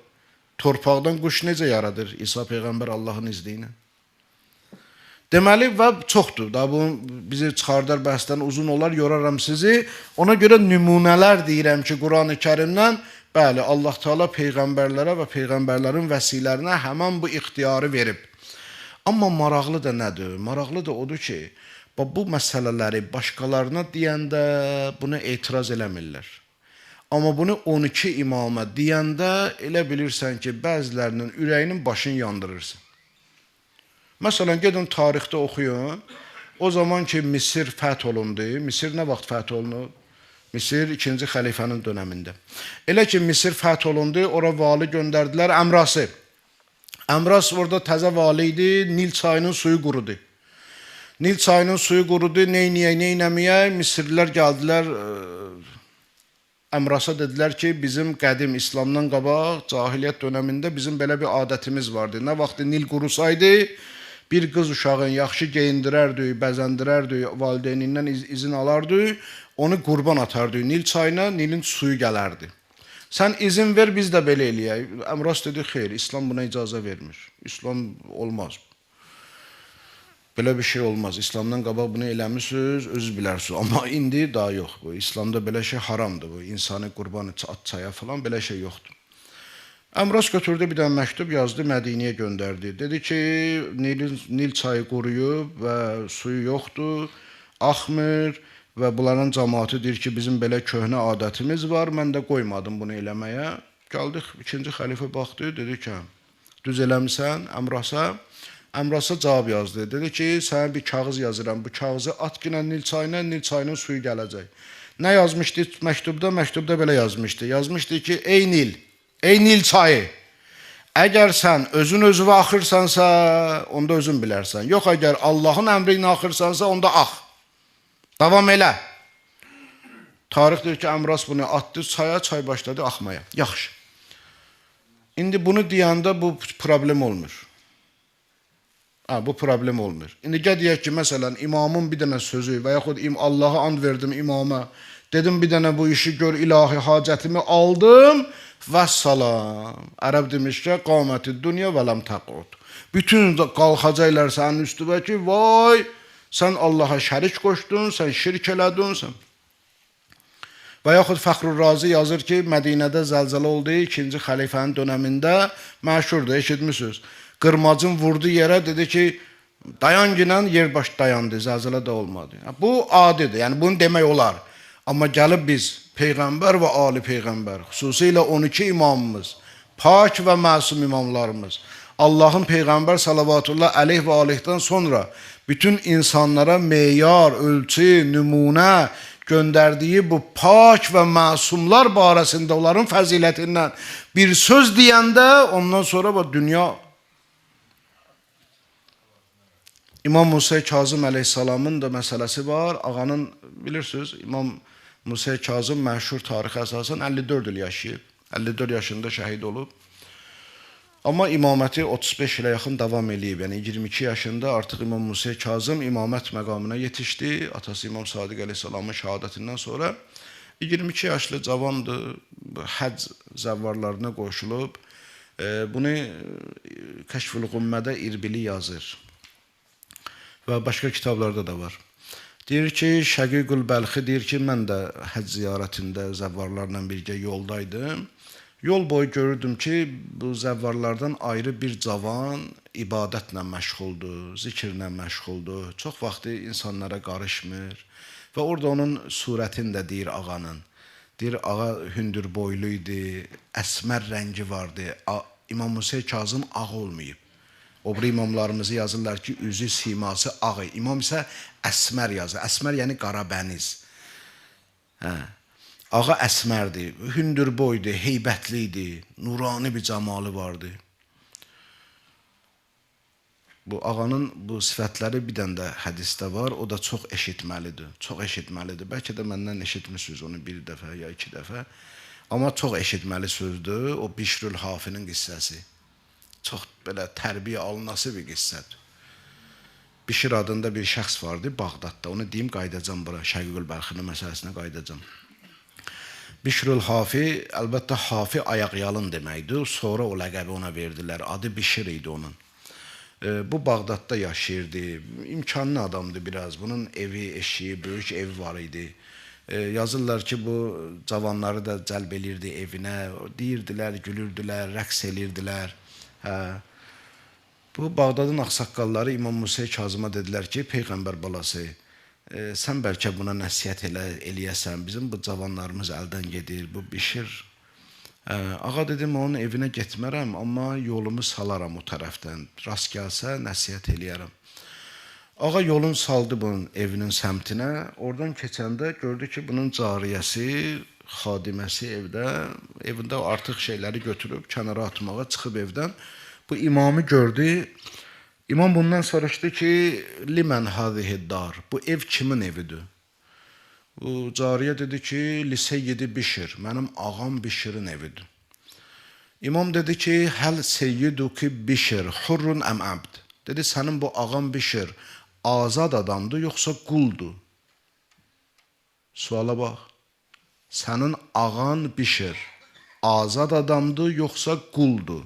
Torpaqdan quş necə yaradır İsa Peyğəmbər Allahın izni ilə? Deməli, və çoxdur. Da bu bizi çıxardar bəhsdən uzun olar, yoraram sizi. Ona görə nümunələr deyirəm ki, Quran-ı Kərimdən, bəli, Allah Teala peyğəmbərlərə və peyğəmbərlərin vəsilərinə həmən bu ixtiyarı verib. Amma maraqlı da nədir? Maraqlı da odur ki, bu məsələləri başqalarına deyəndə buna etiraz eləmirlər. Amma bunu 12 imama deyəndə elə bilirsən ki, bəzilərinin ürəyinin başını yandırırsan. Məsələn, gedin tarixdə oxuyun. O zaman ki, Misir fəth olundu. Misir nə vaxt fəth olundu? Misir 2-ci xəlifənin dönəmində. Elə ki, Misir fəth olundu, ora vali göndərdilər Əmrası. Əmras orada təzə vali idi, Nil çayının suyu qurudu. Nil çayının suyu qurudu, neynəməyək, Misirlilər gəldilər, Əmrasa dedilər ki, bizim qədim İslamdan qabaq, cahiliyyət dönəmində bizim belə bir adətimiz vardı. Nə vaxt Nil qurusaydı, bir qız uşağın yaxşı geyindirərdik, bəzəndirərdik, valideynindən izin alardı, onu qurban atardı Nil çayına, Nilin suyu gələrdi. Sən izin ver, biz də belə eləyək. Əmras dedi, xeyr, İslam buna icazə vermir. İslam olmaz. Belə bir şey olmaz. İslamdan qabaq bunu eləmişsiniz, özünüz bilərsiniz. Amma indi daha yox. Bu İslamda belə şey haramdır. Bu insanı qurban at çaya falan belə şey yoxdur. Əmras götürdü, bir dənə məktub yazdı, Mədiniyə göndərdi. Dedi ki, Nil çayı quruyub və suyu yoxdur, axmır və bunların cəmaatı deyir ki, bizim belə köhnə adətimiz var, mən də qoymadım bunu eləməyə. Gəldik, 2-ci xəlifə baxdı, dedi ki, düz eləmişsən Əmrasa. Əmrasa cavab yazdı. Dedi ki, sənə bir kağız yazıram. Bu kağızı at günə Nil çayına, Nil çayının suyu gələcək. Nə yazmışdı məktubda? Məktubda belə yazmışdı. Yazmışdı ki, ey Nil çayı, Əgər sən özün özünə axırsansa, onda özün bilərsən. Yox, əgər Allahın əmri ilə axırsansa, onda ax. Davam elə. Tarix deyir ki, Əmras bunu atdı çaya, çay başladı axmaya. Yaxşı. İndi bunu deyəndə bu problem olmur. Bu problem olmur. İndi deyək ki, məsələn, imamın bir dənə sözü və yaxud Allah'a and verdim imama, dedim bir dənə bu işi gör, ilahi hacətimi aldım və salam. Ərəb demiş ki, qaməti dünya və ləm təqud. Bütün qalxacaqlar sənin üstüvə ki, vay, sən Allah'a şərik qoşdun, sən şirk elədin, sən. Və yaxud Fəxrur Razi yazır ki, Mədinədə zəlzələ oldu, 2-ci xəlifənin dönəmində məşhurdur, eşitmişsiniz. Qırmacın vurdu yerə, dedi ki, dayan ginən, yer baş dayandı, zəlzələ də olmadı. Bu adidir, yəni bunu demək olar. Amma gəlib biz Peyğəmbər və Ali Peyğəmbər, xüsusilə 12 imamımız, pak və məsum imamlarımız, Allahın Peyğəmbər salavatullah əleyh və aleyhdən sonra bütün insanlara meyar, ölçü, nümunə göndərdiyi bu pak və məsumlar barəsində onların fəzilətindən bir söz deyəndə ondan sonra dünya İmam Musa Kazım əleyhissalamın da məsələsi var. Ağanın bilirsiniz, İmam Musa Kazım məşhur tarixə əsasən 54 il yaşayıb. 54 yaşında şəhid olub. Amma imaməti 35 ilə yaxın davam eləyib. Yəni 22 yaşında artıq İmam Musa Kazım imamət məqamına yetişdi. Atası İmam Sadiq əleyhissalamın şəhadətindən sonra 22 yaşlı cavandır. Həcc zəvvarlarına qoşulub. Bunu Kəşfül Qümmədə İrbili yazır. Və başqa kitablarda da var. Deyir ki, Şəqiqül Bəlxi deyir ki, mən də həcc ziyarətində zəvvarlarla birgə yoldaydım. Yol boyu görürdüm ki, bu zəvvarlardan ayrı bir cavan ibadətlə məşğuldur, zikirlə məşğuldur. Çox vaxtı insanlara qarışmır. Və orada onun surətini də deyir ağanın. Deyir, ağa hündür boylu idi, əsmər rəngi vardı. İmam Musa Kazım ağ olmayıb. O bir imamlarımızı yazırlar ki, üzü siması ağ. İmam isə əsmər yazır. Əsmər yəni qarabəniz. Ağa əsmərdir, hündür boydu, heybətli idi, nurani bir cəmalı vardı. Bu ağanın bu sifətləri bir dənə də hədisdə var, o da çox eşitməlidir, çox eşitməlidir. Bəlkə də məndən eşitmişsiniz onu bir dəfə ya 2 dəfə. Amma çox eşitməli sözdür, o Bişrül Hafinin qissəsi. Çox belə tərbiyə alınası bir qissədir. Bişir adında bir şəxs vardı Bağdadda, onu deyim qaydacam bura, Şəqiqül Bəlxinin məsələsinə qaydacam. Bişrül Hafi, əlbəttə Hafi ayaqyalın deməkdir. Sonra o ləqəbi ona verdilər. Adı Bişir idi onun. Bu Bağdadda yaşayırdı. İmkanlı adamdı biraz. Bunun evi, eşiği, böyük evi var idi. Yazırlar ki, bu cavanları da cəlb elirdi evinə. Deyirdilər, gülürdülər, rəqs edirdilər. Bu Bağdadın ağsaqqalları İmam Musa Kazıma dedilər ki, Peyğəmbər balası, sən bəlkə buna nəsihət eləyəsən, bizim bu cavanlarımız əldən gedir, bu Bişir. Ağa dedim, onun evinə getmərəm, amma yolumu salaram o tərəfdən, rast gəlsə nəsihət eləyərəm. Ağa yolun saldı bunun evinin səmtinə, oradan keçəndə gördü ki, bunun cariyəsi, xadiməsi evində artıq şeyləri götürüb, kənara atmağa çıxıb evdən. Bu imamı gördü. İmam bundan soruşdu ki, limən hâzihi dar, bu ev kimin evidir? Bu cariyə dedi ki, Liseyyidi Bişir, mənim ağam Bişirin evidir. İmam dedi ki, həl seyyiduki Bişir, hurrun əm əbd. Dedi, sənin bu ağam Bişir azad adamdır, yoxsa quldur? Suala bax. Sənin ağan Bişir azad adamdır, yoxsa quldur?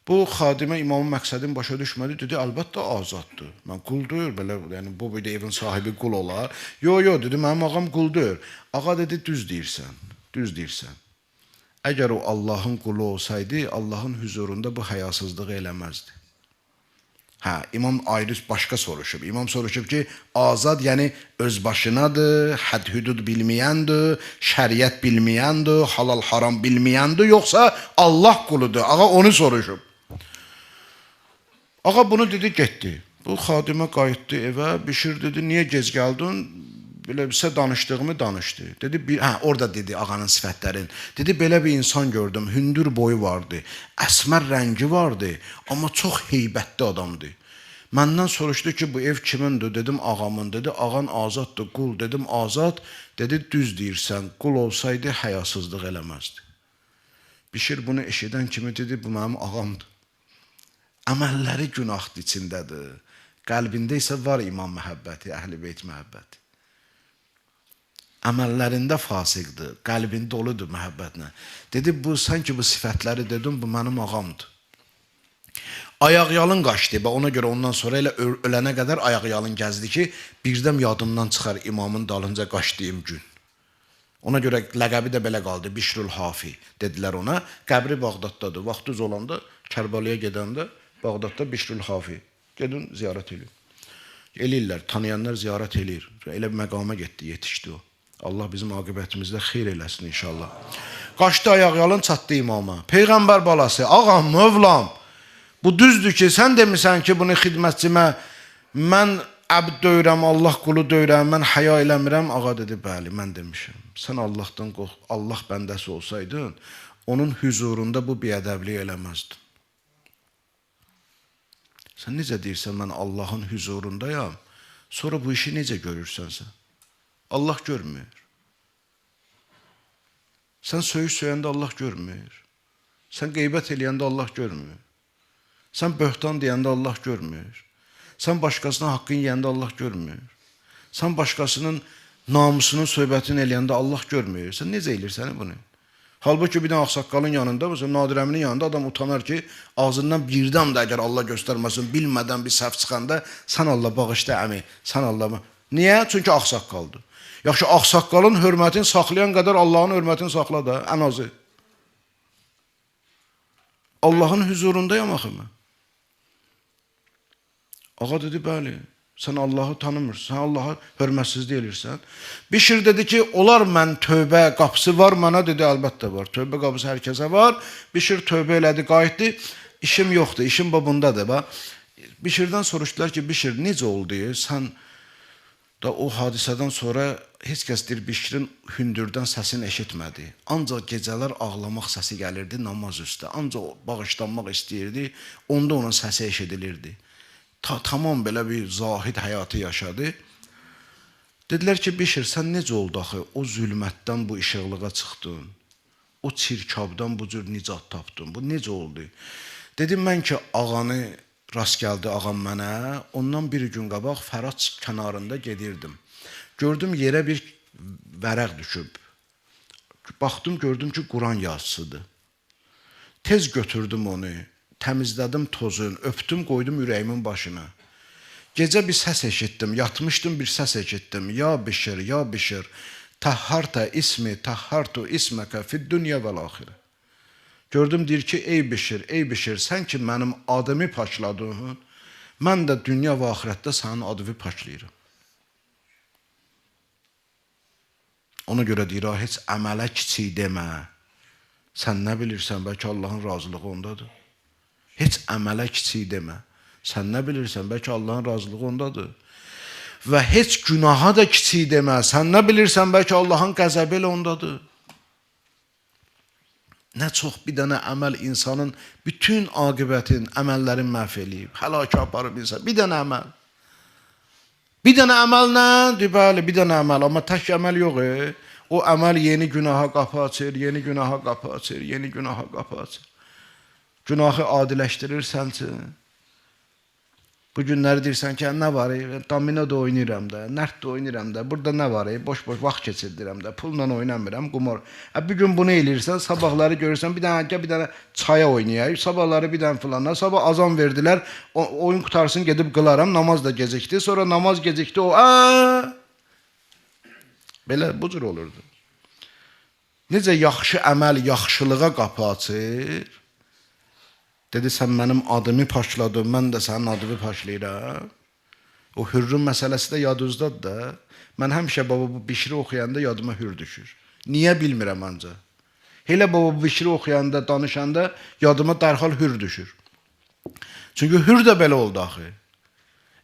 Bu xadimə imamın məqsədini başa düşmədi, dedi, əlbəttə azaddır. Mən qul deyir, belə, yəni bu bir də evin sahibi qul olar. Yo, dedi, mənim ağam qul deyir. Ağa dedi, düz deyirsən, düz deyirsən. Əgər o Allahın qulu olsaydı, Allahın huzurunda bu həyasızlığı eləməzdi. İmam ayrı başqa soruşub. İmam soruşub ki, azad yəni öz başınadır, həd-hüdud bilməyəndir, şəriət bilməyəndir, halal haram bilməyəndir, yoxsa Allah quludur. Ağa onu soruşub. Ağa bunu dedi, getdi. Bu xadimə qayıtdı evə, Bişir dedi, niyə gec gəldin? belə bizə danışdığımı danışdı. Dedi, orada dedi ağanın sifətlərin. Dedi, belə bir insan gördüm, hündür boyu vardı, əsmər rəngi vardı, amma çox heybətli adamdı. Məndən soruşdu ki, bu ev kimindir? Dedim, ağamın. Dedi, ağan azaddır, qul. Dedim, azad. Dedi, düz deyirsən, qul olsaydı həyasızlıq eləməzdi. Bişir bunu eşidən kimi dedi, bu mənim ağamdır. Əməlləri günahdır içindədir. Qəlbində isə var iman məhəbbəti, əhl-i beyt məhəbbəti. Əməllərində fasiqdir, qəlbində doludur məhəbbətlə. Dedi, bu sanki bu sifətləri dedim, bu mənim ağamdır. Ayaqyalın qaçdı və ona görə ondan sonra elə ölənə qədər ayaqyalın gəzdi ki, birdən yadımdan çıxar imamın dalınca qaçdığım gün. Ona görə ləqəbi də belə qaldı, Bişrül Hafi dedilər ona. Qəbri Bağdaddadır. Vaxtı olanda Kərbalaya gedəndə Bağdadda Bişrül Hafi. Gedin ziyarət edin. Eləyirlər, tanıyanlar ziyarət eləyir. Elə bir məqama getdi, yetişdi o. Allah bizim aqibətimizdə xeyr eləsin inşallah. Qaçdı ayaqyalın çatdı imama. Peyğəmbər balası, ağam, mövlam, bu düzdür ki, sən demirsən ki, bunu xidmətçimə mən əbd döyürəm, Allah qulu döyürəm, mən həya eləmirəm. Ağa dedi, bəli, mən demişəm. Sən Allahdan qorx, Allah bəndəsi olsaydın, onun huzurunda bu biədəblik eləməzdin. Sən necə deyirsən, mən Allahın huzurundayam, sonra bu işi necə görürsənsə? Allah görmür. Sən söyüş söyəndə Allah görmür. Sən qeybət eləyəndə Allah görmür. Sən böhtan deyəndə Allah görmür. Sən başqasına haqqın yeyəndə Allah görmür. Sən başqasının namusunun söhbətini eləyəndə Allah görmür. Sən necə elirsən bunu? Halbuki bir dənə ağsaqqalın yanında, məsələn, Nadir əminin yanında adam utanar ki, ağzından birdən də əgər Allah göstərməsin, bilmədən bir səhv çıxanda, sən Allah bağışla əmi, sən Allah... Niyə? Çünki ağsaqqaldır. Yaxşı, ağsaqqalın hörmətini saxlayan qədər Allahın hörmətini saxla da, ən azı. Allahın huzurundayam axı mən. Ağa dedi, bəli, sən Allahı tanımırsan, sən Allahı hörmətsizlik elirsən. Bişir dedi ki, olar mən tövbə qapısı var, mənə dedi, əlbəttə var. Tövbə qapısı hər kəsə var. Bişir tövbə elədi, qayıtdı. İşim yoxdur, işim babundadır. Bişirdən soruşdular ki, Bişir, necə oldu? Sən da o hadisədən sonra heç kəs deyir, Bişirin hündürdən səsini eşitmədi. Ancaq gecələr ağlamaq səsi gəlirdi namaz üstə. Ancaq bağışlanmaq istəyirdi, onda onun səsi eşidilirdi. Tamam belə bir zahid həyatı yaşadı. Dedilər ki, Bişir, sən necə oldu axı? O zülmətdən bu işıqlığa çıxdın. O çirkabdan bu cür nicat tapdın. Bu necə oldu? Dedim mən ki, ağanı rast gəldi ağam mənə. Ondan bir gün qabaq Fərat kənarında gedirdim. Gördüm yerə bir vərəq düşüb. Baxdım, gördüm ki, Quran yazısıdır. Tez götürdüm onu. Təmizlədim tozun, öpdüm, qoydum ürəyimin başına. Gecə bir səs eşitdim, yatmışdım, bir səs eşitdim. Ya Bişir, ya Bişir, təhhartə ismi, təhhartu isməkə fid dünya vəl-axirə. Gördüm, deyir ki, ey Bişir, sən ki mənim adımı paçladın, mən də dünya və axirətdə sənin adını paçlayıram. Ona görə deyir, heç əmələ kiçik demə. Sən nə bilirsən, bəlkə Allahın razılığı ondadır. Heç əmələ kiçik demə. Sən nə bilirsən, bəlkə Allahın razılığı ondadır. Və heç günaha da kiçik demə. Sən nə bilirsən, bəlkə Allahın qəzəbi elə ondadır. Nə çox bir dənə əməl insanın bütün aqibətin, əməllərin məhv eləyib. Həlakə aparıb insan. Bir dənə əməl. Bir dənə əməl nə? Bəli, bir dənə əməl. Amma tək əməl yox. O əməl yeni günaha qapı açır, yeni günaha qapı açır, yeni günaha qapı açır. Günahı adiləşdirirsən. Bu günləri deyirsən ki, nə var? Domino da oynayıram da, nərt də oynayıram da, burada nə var? Boş-boş vaxt keçirdirəm da, pulla oynamıram, qumar. Bir gün bunu eləyirsən, sabahları görürsən, bir dənə çaya oynayayım, sabahları bir dənə filanlar, sabah azan verdilər, oyun qutarsın, gedib qılaram, namaz da gecikdi, sonra namaz gecikdi, o, belə bu cür olurdu. Necə yaxşı əməl yaxşılığa qapı açır? Dedi, sən mənim adımı paçladın, mən də sənin adını paçlayıram. O hürrün məsələsi də yadınızdadır da. Mən həmişə baba bu Bişiri oxuyanda yadıma hür düşür. Niyə bilmirəm ancaq. Elə baba bu Bişiri oxuyanda, danışanda yadıma dərhal hür düşür. Çünki hür də belə oldu axı.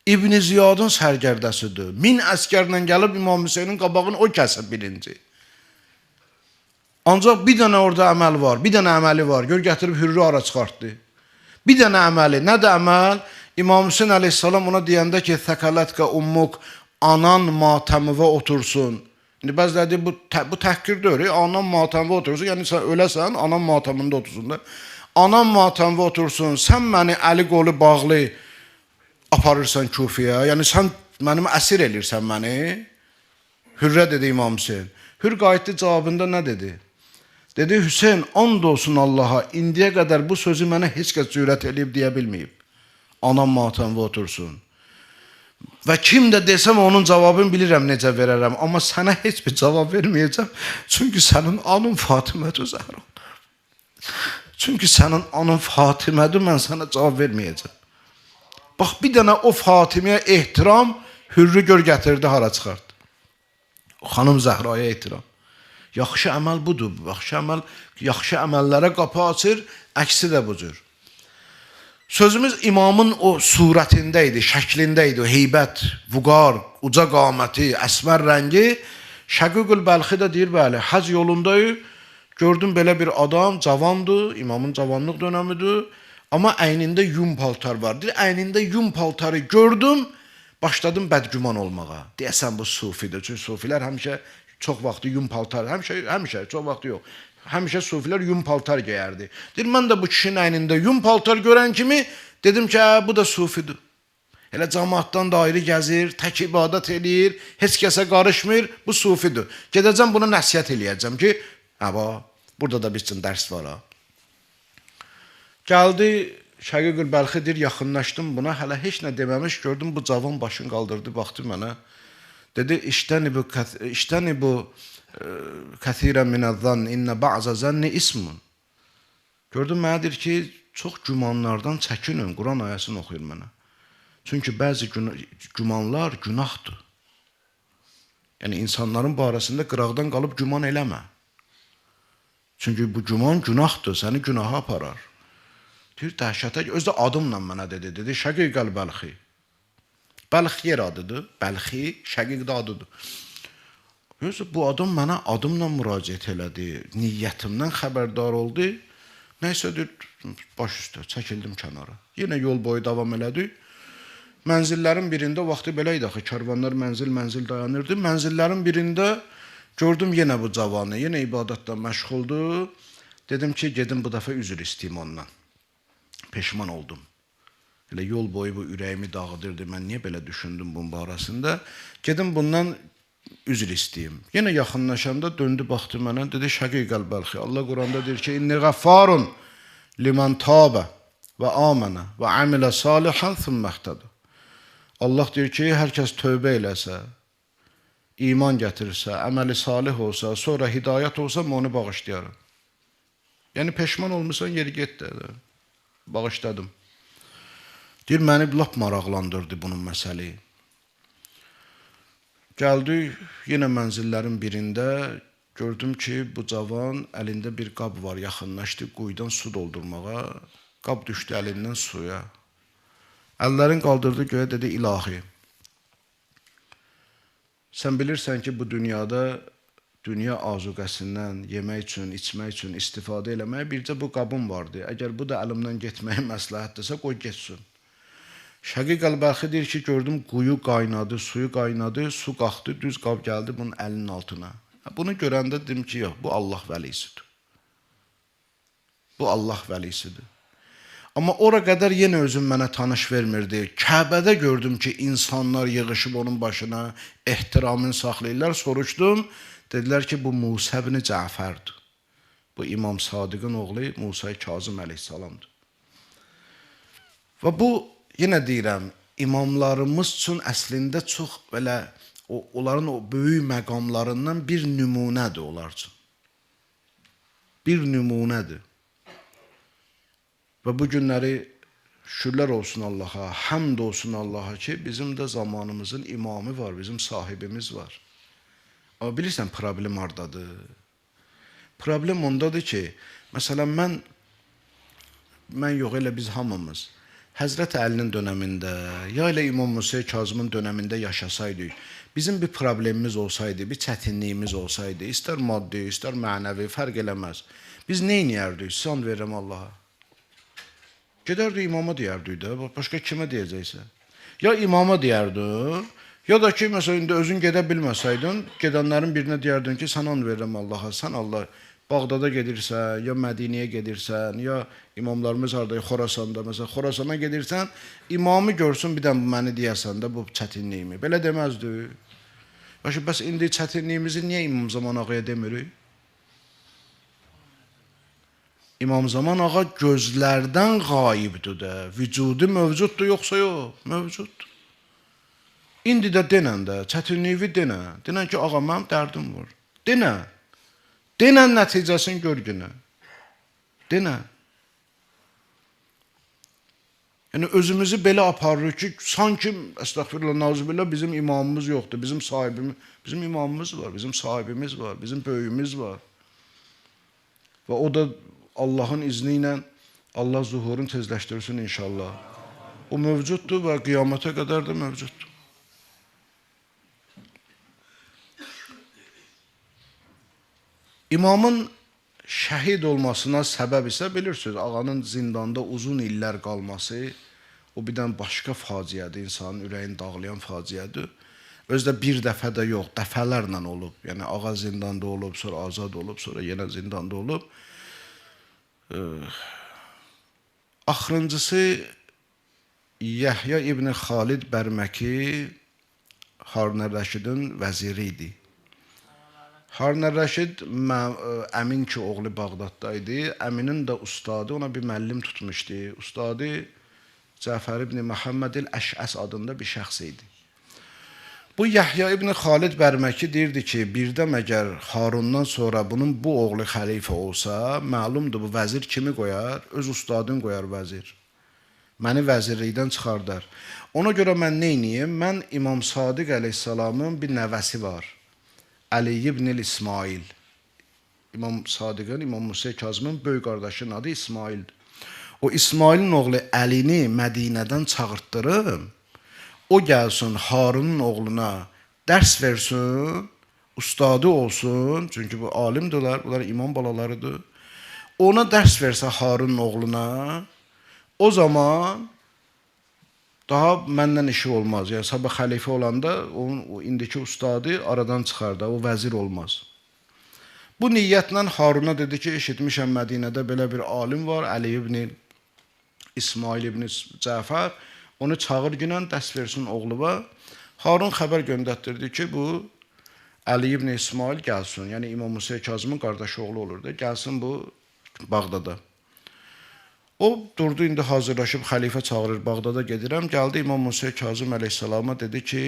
İbn Ziyadın sərgərdəsidir. 1000 əskərlə gəlib İmam Hüseynin qabağını o kəsib birinci. Ancaq bir dənə orada əməl var, bir dənə əməli var. Gör gətirib Hürrü ara çıxartdı. Bir dənə əməli, nədir əməl? İmam Hüseyin əleyhissalam ona deyəndə ki, "Thəkələtkə ummuk", anan matəmivə otursun. İndi bəziləri deyir, bu təhqir deyil, anan matəmivə otursun. Yəni sən öləsən, anan matəmində otursun da. Anan matəmivə otursun, sən məni əli qolu bağlı aparırsan Kufiyə. Yəni sən mənim əsir elirsən məni. Hürrə dedi İmam Hüseyin. Hür qayıtdı cavabında nə dedi? Dedi, Hüseyin, and olsun Allaha, indiyə qədər bu sözü mənə heç kəs cürət eləyib deyə bilməyib. Anam matəmivə otursun. Və kim də desəm onun cavabını bilirəm necə verərəm. Amma sənə heç bir cavab verməyəcəm. Çünki sənin anın Fatimədir Zəhra. Çünki sənin anın Fatimədir, mən sənə cavab verməyəcəm. Bax, bir dənə o Fatiməyə ehtiram, Hürrü gör gətirdi, hara çıxardı. Xanım Zəhraya ehtiram. Yaxşı əməl budur. Yaxşı əməllərə qapı açır, əksi də bu cür. Sözümüz imamın o surətində idi, şəklində idi, o heybət, vüqar, uca qaməti, əsmər rəngi. Şəqiqül Bəlxi də deyir, bəli, hac yolundayım, gördüm belə bir adam, cavandır, imamın cavanlıq dönəmidir, amma əynində yun paltar var. Deyir, əynində yun paltarı gördüm, başladım bədgüman olmağa. Deyəsən bu sufidir, çünki sufilər həmişə çox vaxtı yun paltar, həmişə, çox vaxtı yox. Həmişə sufilər yun paltar geyərdi. Deyir, mən də bu kişinin əynində yun paltar görən kimi dedim ki, bu da sufidir. Elə cəmaatdan da ayrı gəzir, tək ibadət eləyir, heç kəsə qarışmır, bu sufidir. Gedəcəm bunu nəsihət eləyəcəm ki, burada da bir üçün dərs var ha. Gəldi, Şəqiqül Bəlxi deyir, yaxınlaşdım buna, hələ heç nə deməmiş gördüm, bu cavan başını qaldırdı, baxdı mənə. Dedi, iştəni bu kəthirən minəzzən, innə ba'zə zənni ismun. Gördüm, mənə deyir ki, çox gümanlardan çəkinin, Quran ayəsini oxuyur mənə. Çünki bəzi gümanlar günahdır. Yəni, insanların barəsində qıraqdan qalıb güman eləmə. Çünki bu güman günahdır, səni günaha aparar. Deyir, dəhşətə, özü də adımla mənə dedi, Şəqiqəl Bəlxi. Bəlx yer adıdır, Bəlxi, Şəqiq də adıdır. Bu adam mənə adımla müraciət elədi, niyyətimdən xəbərdar oldu. Nəysə, deyir, baş üstə, çəkildim kənara. Yenə yol boyu davam elədik. Mənzillərin birində, vaxtı belə idi axı, karvanlar mənzil dayanırdı. Mənzillərin birində gördüm yenə bu cavanı, yenə ibadətlə məşğuldur. Dedim ki, gedim bu dəfə üzr istəyim ondan. Peşman oldum. Elə yol boyu bu ürəyimi dağıdırdı. Mən niyə belə düşündüm bunun barəsində? Gedim bundan üzr istəyim. Yenə yaxınlaşanda döndü, baxdı mənə, dedi, Şəqiqəl Bəlxi. Allah Quranda deyir ki, inni qəffarun liman tabə və amənə və amilə salihən thumməhtədə. Allah deyir ki, hər kəs tövbə eləsə, iman gətirirsə, əməli salih olsa, sonra hidayət olsa, mən onu bağışlayaram. Yəni, peşman olmuşsan, yeri getdi. Bağışladım. Deyir, məni lap maraqlandırdı bunun məsələyi. Gəldik, yenə mənzillərin birində gördüm ki, bu cavan əlində bir qab var, yaxınlaşdı, quyudan su doldurmağa. Qab düşdü əlindən suya. Əllərin qaldırdı göyə, dedi, ilahi. Sən bilirsən ki, bu dünyada dünya azuqəsindən yemək üçün, içmək üçün istifadə eləməyə bircə bu qabım vardı. Əgər bu da əlimdən getməyə məsləhətdirsə, qoy getsin. Şəqiqəl Bəlxi deyir ki, gördüm quyu qaynadı, suyu qaynadı, su qalxdı, düz qab gəldi bunun əlinin altına. Bunu görəndə dedim ki, yox, bu Allah vəlisidir. Bu Allah vəlisidir. Amma ora qədər yenə özüm mənə tanış vermirdi. Kəbədə gördüm ki, insanlar yığışıb onun başına ehtiramını saxlayırlar. Soruşdum, dedilər ki, bu Musa ibn Cəfərdir. Bu İmam Sadiqin oğlu Musa Kazım əleyhissalamdır. Və bu, yenə deyirəm, imamlarımız üçün əslində çox belə, onların o böyük məqamlarından bir nümunədir onlar üçün. Bir nümunədir. Və bu günləri şükürlər olsun Allaha, həmd olsun Allaha ki, bizim də zamanımızın imamı var, bizim sahibimiz var. Amma bilirsən, problem hardadır? Problem ondadır ki, məsələn, mən yox, elə biz hamımız, Həzrət Əlinin dönəmində, ya ilə İmam Musa Kazımın dönəmində yaşasaydıq, bizim bir problemimiz olsaydı, bir çətinliyimiz olsaydı, istər maddi, istər mənəvi, fərq eləməz. Biz nə edərdik? Sən verirəm Allaha. Gedərdik imama deyərdik də, başqa kimə deyəcəksə. Ya imama deyərdin, ya da ki, məsələn, indi özün gedə bilməsəydin, gedənlərin birinə deyərdin ki, sən an verirəm Allaha, sən Allah. Bağdada gedirsən, ya Mədiniyə gedirsən, ya imamlarımız harada, Xorasanda, məsələn, Xorasana gedirsən, imamı görsün, bir dən məni deyəsən də bu çətinliyimi. Belə deməzdi. Başı, bəs indi çətinliyimizi niyə İmam Zaman Ağaya demirik? İmam Zaman Ağa gözlərdən qayibdir də, vücudu mövcuddur, yoxsa yox, mövcuddur. İndi də denən də, çətinliyi denən. Denən ki, ağa, mənim dərdim var. Denən. Denən nəticəsini gör günə. Denən. Yəni, özümüzü belə aparırıq ki, sanki, əstəğfirullah, nauzubillah, bizim imamımız yoxdur, bizim sahibimiz, bizim imamımız var, bizim sahibimiz var, bizim böyüyümüz var. Və o da Allahın izni ilə Allah zuhurunu tezləşdirsin inşallah. O mövcuddur və qiyamətə qədər də mövcuddur. İmamın şəhid olmasına səbəb isə bilirsiniz, ağanın zindanda uzun illər qalması, o birdən başqa faciədir, insanın ürəyini dağlayan faciədir. Özdə bir dəfə də yox, dəfələrlə olub. Yəni, ağa zindanda olub, sonra azad olub, sonra yenə zindanda olub. Axırıncısı, Yəhya İbn Xalid Bərməki Harun Rəşidin vəziri idi. Harun Rəşid Əmin ki, oğlu Bağdadda idi. Əminin də ustadı ona bir müəllim tutmuşdu. Ustadı Cəfər ibn Məhəmməd el-Əşəs adında bir şəxs idi. Bu Yəhya ibn Xalid Bərməki deyirdi ki, birdə məgər Harundan sonra bunun bu oğlu xəlifə olsa, məlumdur bu vəzir kimi qoyar? Öz ustadını qoyar vəzir. Məni vəzirlikdən çıxardar. Ona görə mən nə edeyim? Mən İmam Sadiq əleyhissalamın bir nəvəsi var. Əli ibn İsmail. İmam Sadiqin, İmam Musa Kazımın böyük qardaşının adı İsmaildir. O İsmailin oğlu Əlini Mədinədən çağırtdırım. O gəlsin Harunun oğluna dərs versin, ustadı olsun. Çünki bu alimdirlər, bunlar imam balalarıdır. Ona dərs versə Harunun oğluna, o zaman daha məndən işi olmaz. Yəni, sabah xəlifə olanda o indiki ustadı aradan çıxar da, o vəzir olmaz. Bu niyyətlə Haruna dedi ki, eşitmişəm Mədinədə belə bir alim var, Əli ibn İsmail ibn Cəfər. Onu çağır günən dərs versin oğluna. Harun xəbər göndərdirdi ki, bu Əli ibn İsmail gəlsin. Yəni, İmam Musa Kazımın qardaşı oğlu olur da, gəlsin bu Bağdada. O durdu, indi hazırlaşıb xəlifə çağırır, Bağdada gedirəm. Gəldi İmam Musa Kazım əleyhissalama dedi ki,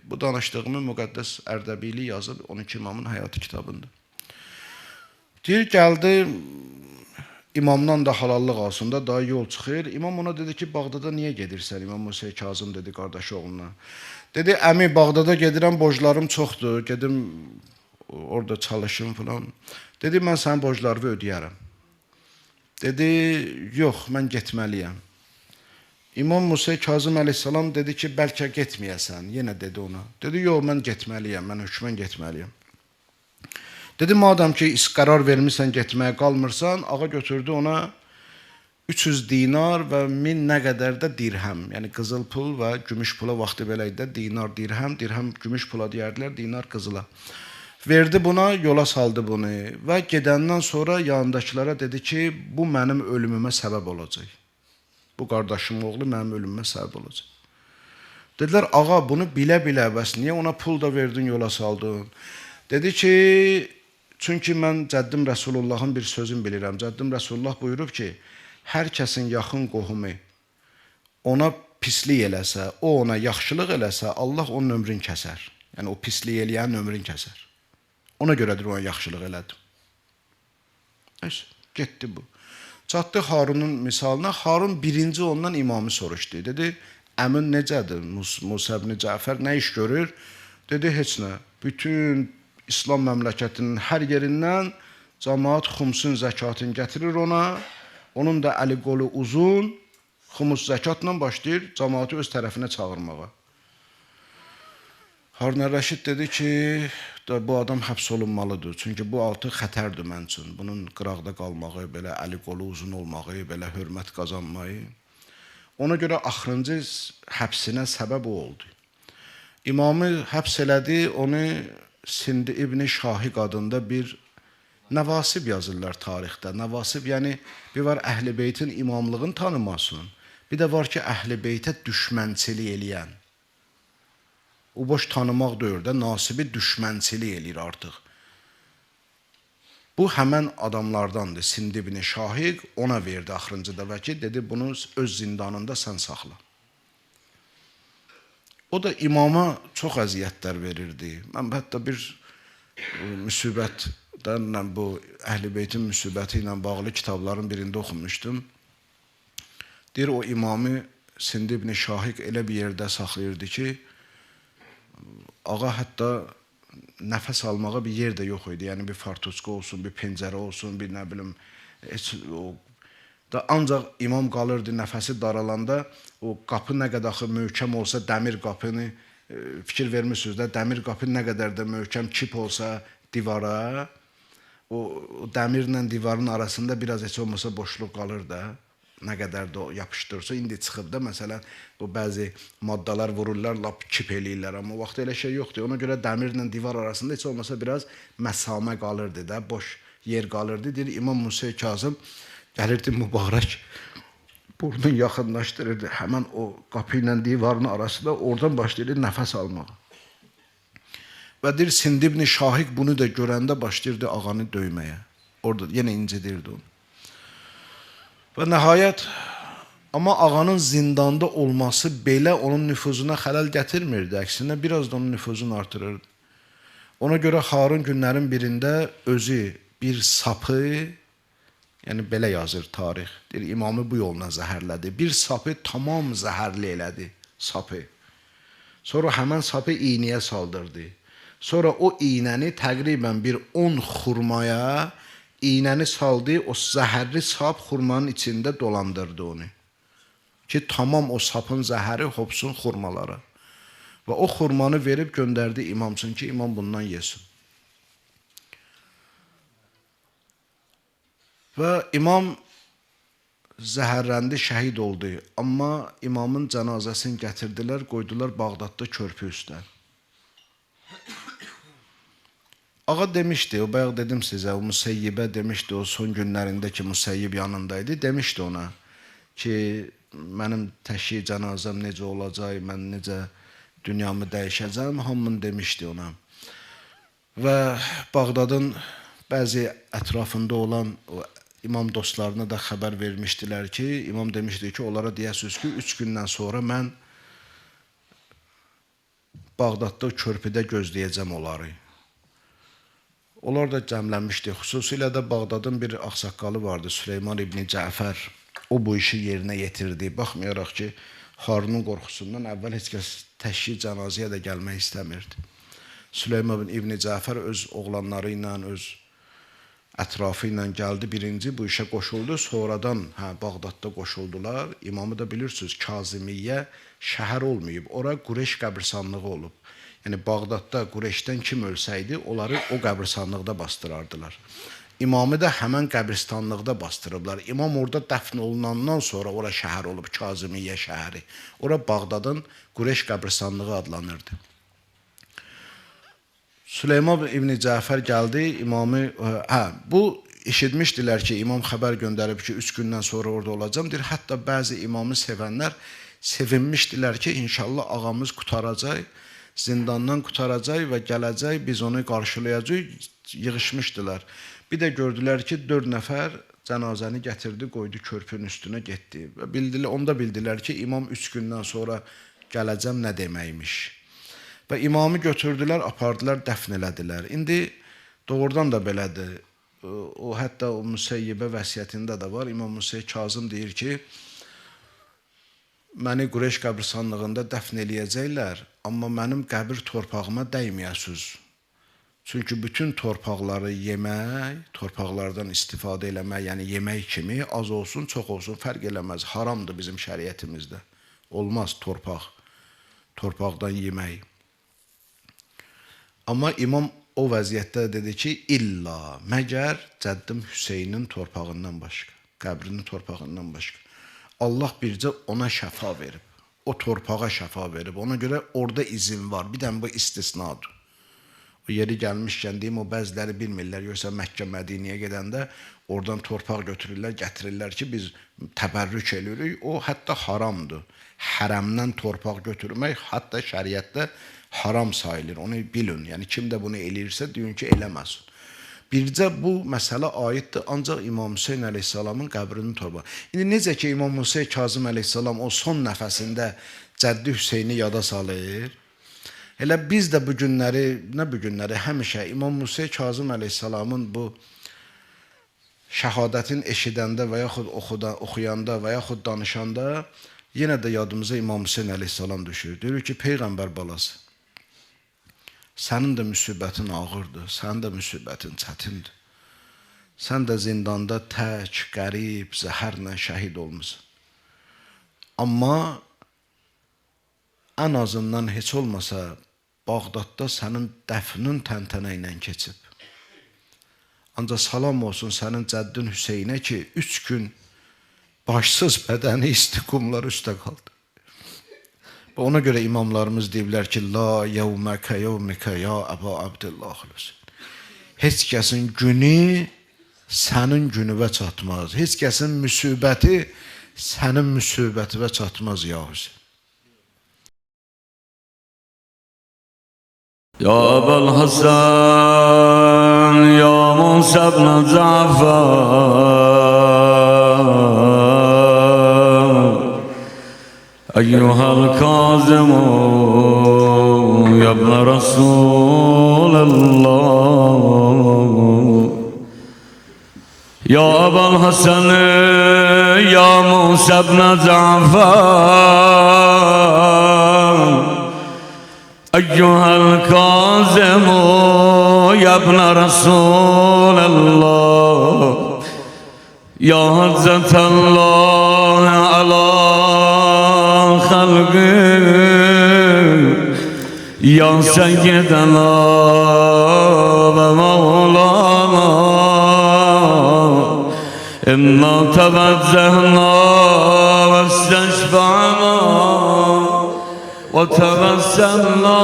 bu danışdığımı Müqəddəs Ərdəbili yazıb 12 imamın həyatı kitabında. Deyir, gəldi, imamdan da halallıq alsın da, daha yol çıxır. İmam ona dedi ki, Bağdada niyə gedirsən? İmam Musa Kazım dedi qardaşı oğluna. Dedi, əmi, Bağdada gedirəm, borclarım çoxdur, gedim orada çalışım falan. Dedi, mən sənin borclarını ödəyərəm. Dedi, yox, mən getməliyəm. İmam Musa Kazım əleyhissalam dedi ki, bəlkə getməyəsən. Yenə dedi ona. Dedi, yox, mən getməliyəm, mən hökmən getməliyəm. Dedi, madam ki, qərar vermirsən getməyə qalmırsan, ağa götürdü ona 300 dinar və 1000 nə qədər də dirhəm. Yəni, qızıl pul və gümüş pula vaxtı belə idi. Dinar, dirhəm, dirhəm gümüş pula deyərdilər, dinar qızıla. Verdi buna, yola saldı bunu və gedəndən sonra yanındakılara dedi ki, bu mənim ölümümə səbəb olacaq. Bu qardaşım oğlu mənim ölümümə səbəb olacaq. Dedilər, ağa, bunu bilə-bilə, bəs niyə ona pul da verdin, yola saldın? Dedi ki, çünki mən Cəddim Rəsulullahın bir sözünü bilirəm. Cəddim Rəsulullah buyurub ki, hər kəsin yaxın qohumu ona pislik eləsə, o ona yaxşılıq eləsə, Allah onun ömrünü kəsər. Yəni, o pislik eləyənin ömrünü kəsər. Ona görədir ona yaxşılıq elədim. Neyse, getdi bu. Çatdı Harunun misalına. Harun birinci ondan imamı soruşdu. Dedi, əmin necədir? Musa ibn Cəfər nə iş görür? Dedi, heç nə. Bütün İslam məmləkətinin hər yerindən cəmaat xumsun zəkatını gətirir ona. Onun da əli qolu uzun, xumus zəkatla başlayır cəmaatı öz tərəfinə çağırmağa. Harun Rəşid dedi ki, bu adam həbs olunmalıdır. Çünki bu altı xətərdir mən üçün. Bunun qıraqda qalmağı, belə əli qolu uzun olmağı, belə hörmət qazanmayı. Ona görə axırıncı həbsinə səbəb o oldu. İmamı həbs elədi, onu Sindi İbn Şahiq adında bir nəvasib yazırlar tarixdə. Nəvasib, yəni bir var Əhl-i Beytin imamlığını tanımasın, bir də var ki, Əhl-i Beytə düşmənçilik eləyən. O boş tanımaq deyil də, nasibi düşmənçilik eləyir artıq. Bu həmən adamlardandır. Sindi ibn Şahiq ona verdi axırıncı dəfə ki, dedi bunu öz zindanında sən saxla. O da imama çox əziyyətlər verirdi. Mən hətta bir müsibətdən, bu Əhl-i Beytin müsibəti ilə bağlı kitabların birində oxumuşdum. Deyir, o imamı Sindi ibn Şahiq elə bir yerdə saxlayırdı ki, ağa hətta nəfəs almağa bir yer də yox idi. Yəni bir fartuçka olsun, bir pencərə olsun, bir nə bilim, ancaq imam qalırdı nəfəsi daralanda, o qapı nə qədər axı möhkəm olsa, dəmir qapını, fikir vermişsiniz də, dəmir qapı nə qədər də möhkəm çip olsa divara, o dəmirlə divarın arasında biraz heç olmasa boşluq qalır da. Nə qədər də yapışdırsa, indi çıxıb da, məsələn, o bəzi maddalar vururlar, lap kip eləyirlər, amma o vaxt elə şey yoxdur. Ona görə dəmirlə divar arasında heç olmasa biraz məsamə qalırdı da, boş yer qalırdı. Deyir, İmam Musa Kazım gəlirdi mübarək, burnunu yaxınlaşdırırdı, həmən o qapı ilə divarın arasında, oradan başlayırdı nəfəs almağa. Və deyir, Sindi ibn Şahiq bunu da görəndə başlayırdı ağanı döyməyə. Orada yenə incidirdi onu. Və nəhayət, amma ağanın zindanda olması belə onun nüfuzuna xələl gətirmirdi. Əksinə, biraz da onun nüfuzunu artırırdı. Ona görə Harun günlərin birində özü bir sapı, yəni belə yazır tarix, deyir, imamı bu yolla zəhərlədi. Bir sapı tamam zəhərli elədi, sapı. Sonra həmən sapı iynəyə saldırdı. Sonra o iynəni təqribən bir 10 xurmaya, iynəni saldı, o zəhərli sap xurmanın içində dolandırdı onu. Ki, tamam o sapın zəhəri hopsun xurmalara. Və o xurmanı verib göndərdi imamsın ki, imam bundan yesin. Və imam zəhərləndi, şəhid oldu. Amma imamın cənazəsini gətirdilər, qoydular Bağdadda körpü üstə. Ağa demişdi, o bayaq dedim sizə, o Museyyibə demişdi, o son günlərində ki, Museyyib yanındaydı, demişdi ona ki, mənim təşyi cənazəm necə olacaq, mən necə dünyamı dəyişəcəm, hamını demişdi ona. Və Bağdadın bəzi ətrafında olan imam dostlarına da xəbər vermişdilər ki, imam demişdi ki, onlara deyəsiniz ki, 3 gündən sonra mən Bağdadda körpüdə gözləyəcəm onları. Onlar da cəmlənmişdi. Xüsusilə də Bağdadın bir ağsaqqalı vardı, Süleyman ibn Cəfər. O bu işi yerinə yetirdi. Baxmayaraq ki, Harunun qorxusundan əvvəl heç kəs təşyi cənazəyə də gəlmək istəmirdi. Süleyman ibn Cəfər öz oğlanları ilə, öz ətrafı ilə gəldi. Birinci bu işə qoşuldu. Sonradan Bağdadda qoşuldular. İmamı da bilirsiniz, Kazimiyyə şəhər olmayıb. Ora Qureyş qəbirstanlığı olub. Yəni Bağdadda Qureyşdən kim ölsəydi, onları o qəbirstanlıqda bastırardılar. İmamı da həmən qəbirstanlıqda bastırıblar. İmam orada dəfn olunandan sonra ora şəhər olub, Kazimiyyə şəhəri. Ora Bağdadın Qureyş qəbirstanlığı adlanırdı. Süleyman ibn Cəfər gəldi, imamı, bu eşitmişdilər ki, imam xəbər göndərib ki, 3 gündən sonra orada olacam. Deyir, hətta bəzi imamı sevənlər sevinmişdilər ki, inşallah ağamız qutaracaq, zindandan qutaracaq və gələcək, biz onu qarşılayacaq, yığışmışdılar. Bir də gördülər ki, 4 nəfər cənazəni gətirdi, qoydu körpünün üstünə getdi. Və onda bildilər ki, imam 3 gündən sonra gələcəm nə deməkmiş. Və imamı götürdülər, apardılar, dəfn elədilər. İndi doğrudan da belədir. O hətta o Museyyibə vəsiyyətində də var. İmam Musa Kazım deyir ki, məni Qureyş qəbirstanlığında dəfn eləyəcəklər, amma mənim qəbir torpağıma dəyməyəsiniz. Çünki bütün torpaqları yemək, torpaqlardan istifadə eləmək, yəni yemək kimi az olsun, çox olsun fərq eləməz. Haramdır bizim şəriətimizdə. Olmaz torpaqdan yemək. Amma imam o vəziyyətdə dedi ki, illa məgər Cəddim Hüseynin torpağından başqa, qəbrinin torpağından başqa. Allah bircə ona şəfa verib, o torpağa şəfa verib. Ona görə orada izin var. Bir dənə bu istisnadır. O yeri gəlmişkən deyim, o bəziləri bilmirlər. Yoxsa Məkkə, Mədiniyə gedəndə oradan torpaq götürürlər, gətirirlər ki, biz təbərrük edirik. O hətta haramdır. Hərəmdən torpaq götürmək hətta şəriətdə haram sayılır. Onu bilin. Yəni kim də bunu eləyirsə deyin ki, eləməsin. Bircə bu məsələ aiddir ancaq İmam Hüseyn əleyhissalamın qəbrinin torpağı. İndi necə ki İmam Hüseyn Kazım əleyhissalam o son nəfəsində Cəddi Hüseyni yada salır. Elə biz də bu günləri həmişə İmam Musa Kazım əleyhissalamın bu şəhadətin eşidəndə və yaxud oxuyanda və yaxud danışanda yenə də yadımıza İmam Hüseyn əleyhissalam düşür. Deyir ki, Peyğəmbər balası, sənin də müsibətin ağırdır, sənin də müsibətin çətindir. Sən də zindanda tək, qərib, zəhərlə şəhid olmusan. Amma ən azından heç olmasa Bağdadda sənin dəfnin təntənə ilə keçib. Ancaq salam olsun sənin Cəddin Hüseynə ki, 3 gün başsız bədəni isti qumlar üstə qaldı. Ona görə imamlarımız deyiblər ki, la yevməkə yevməkə ya Əba Abdillah Hüseyn. Heç kəsin günü sənin günüvə çatmaz. Heç kəsin müsibəti sənin müsibətivə çatmaz ya Hüseyn. Ya Əbəl Hasan, ya Musa ibn Ca'far, eyyuhel Kazım, ya ibn Resulallah. Ya Əbəl Hasan, ya Musa ibn Ca'far, أيها الكاظم يا ابن رسول الله يا عزة الله على خلقه يا سيدنا ومولانا إنا توجهنا واستشفعنا وتوسلنا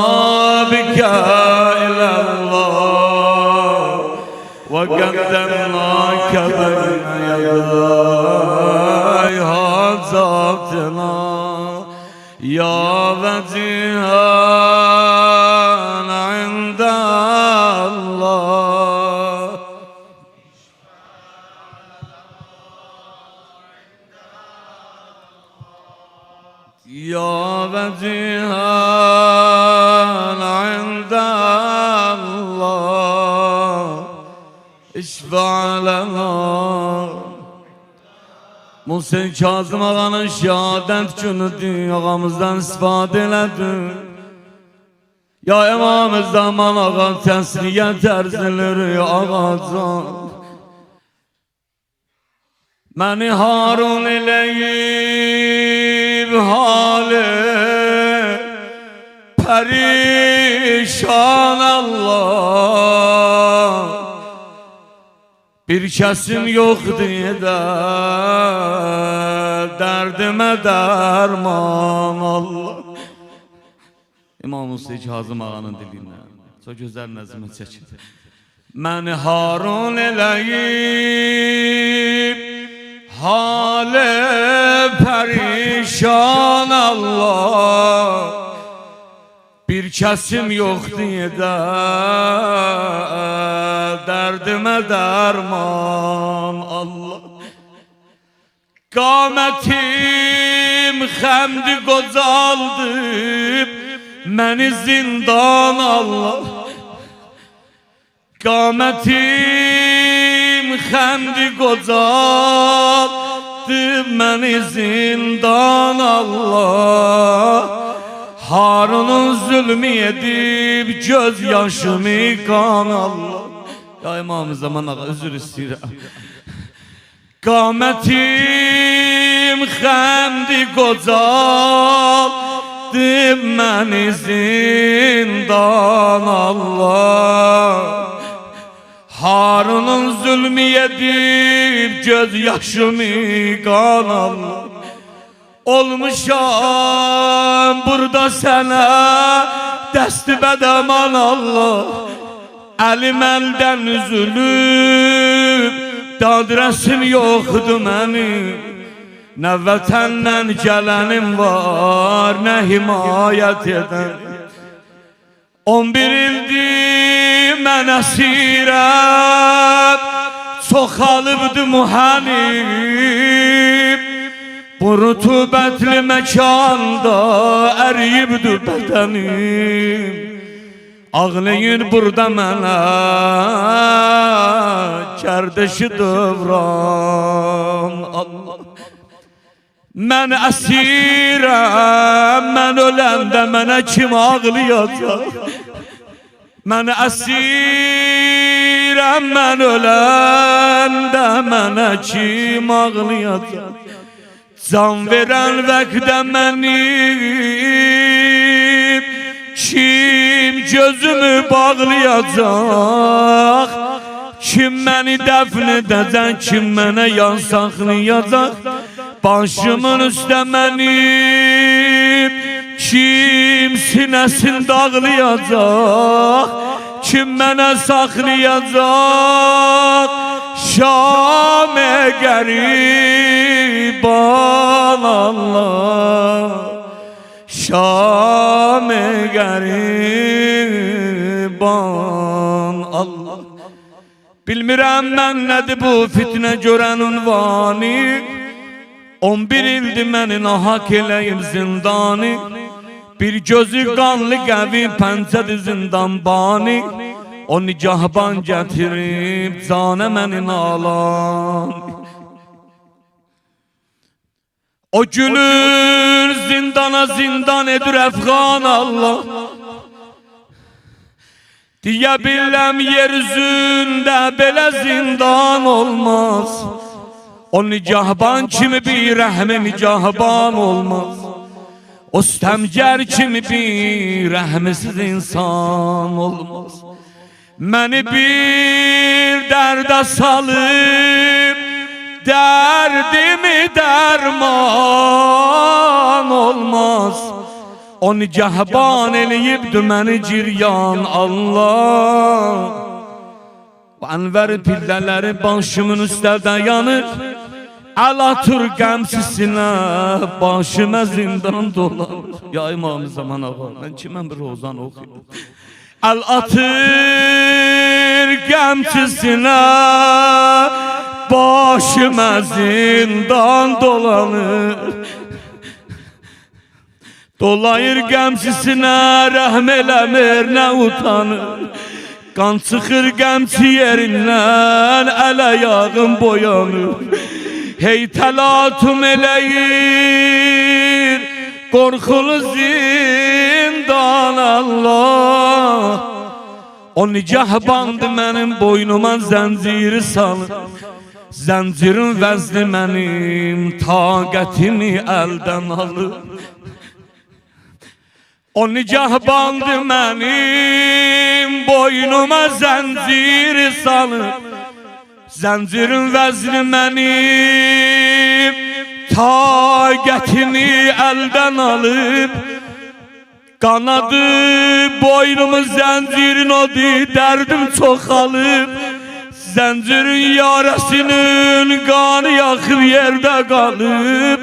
بك إلى الله وقدمناك بين يدي حاجاتنا يا وجيها عند الله. يا وجيها عند الله اشفع لنا. Musa Kazım ağanın şehadet günüdür, ağamızdan istifadə elədir. Ya İmam Zaman ağa təsliyə tərzilir ağacan. Məni Harun eləyib halı perişan Allah. Bir kəsim yoxdur da dərdimə dərman Allah. İmam Musa Kazım ağanın dilindən çox gözəl nəzmə çəkir. Məni Harun eləyib halı perişan Allah. Bir kəsim yoxdur da dərdimə dərman Allah. Qamətim xəmdi qocaldı məni zindan Allah. Qamətim xəmdi qocaldı məni zindan Allah. Harun'un zulmü edip göz yaşımı kan Allah. Ya İmam-ı Zaman ağa özür istəyirəm. Qamətim xəmdi qocaldı məni zindan Allah. Harun'un zulmü edip göz yaşımı kan Allah. Olmuşam burada sənə dəsti bədəman Allah. Əlim əldən üzülüb dadrəsim yoxdur mənim. Nə vətəndən gələnim var, nə himayət edən. 11 ildir mən əsirəm, çoxalıbdı mühənib. Bu rutubətli məkanda əriyibdi bədənim. Ağlayır burada mənə kərdeşi dövran Allah. Mən əsirəm, mən öləndə mənə kim ağlayacaq? Mən əsirəm, mən öləndə mənə kim ağlayacaq? Can verən vəqdə məni kim gözümü bağlayacaq? Kim məni dəfn edəcək, kim mənə yan saxlayacaq? Başımın üstə mənim kim sinəsini dağlayacaq? Kim mənə saxlayacaq? Şam-ı qəriban Allah, Şam-ı qəriban Allah. Bilmirəm mən nədir bu fitnə görən ünvani. 11 ildir məni nahak eləyib zindani. Bir gözü qanlı qəvi pəncədir zindanbani. O nigahban gətirib canə məni nalan. O gülür zindana zindan edir əfğan Allah. Deyə biləm yeryüzündə belə zindan olmaz. O nigahban kimi bir rəhmi nigahban olmaz. O stəmgər kimi bir rəhmisiz insan olmaz. Məni bir dərdə salıb dərdimi dərman olmaz. O nigahban eləyibdi məni ciryan Allah. Bu ənvər pillələri başımın üstədə yanır. Əl atır qəmsisinə başıma zindan dolanır. Ya İmam-ı Zaman ağa, mən kiməm bir rozan oxuyum. Əl atır qəmsisinə başıma zindan dolanır. Dolayır qəmsisinə rəhm eləmir, nə utanır. Qan çıxır qəmsi yerindən, əl-ayağım boyanır. Hey təlatüm eləyir, qorxulu zindan Allah. O nigahbandı mənim boynuma zənciri salır. Zəncirin vəzni mənim taqətimi əldən alır. O nigahbandı mənim boynuma zənciri salır. Zəncirin vəzni mənim taqətimi əldən alıb. Qanadı boynumu zəncirin odu, dərdim çoxalıb. Zəncirin yarəsinin qanı yaxıb yerdə qalıb.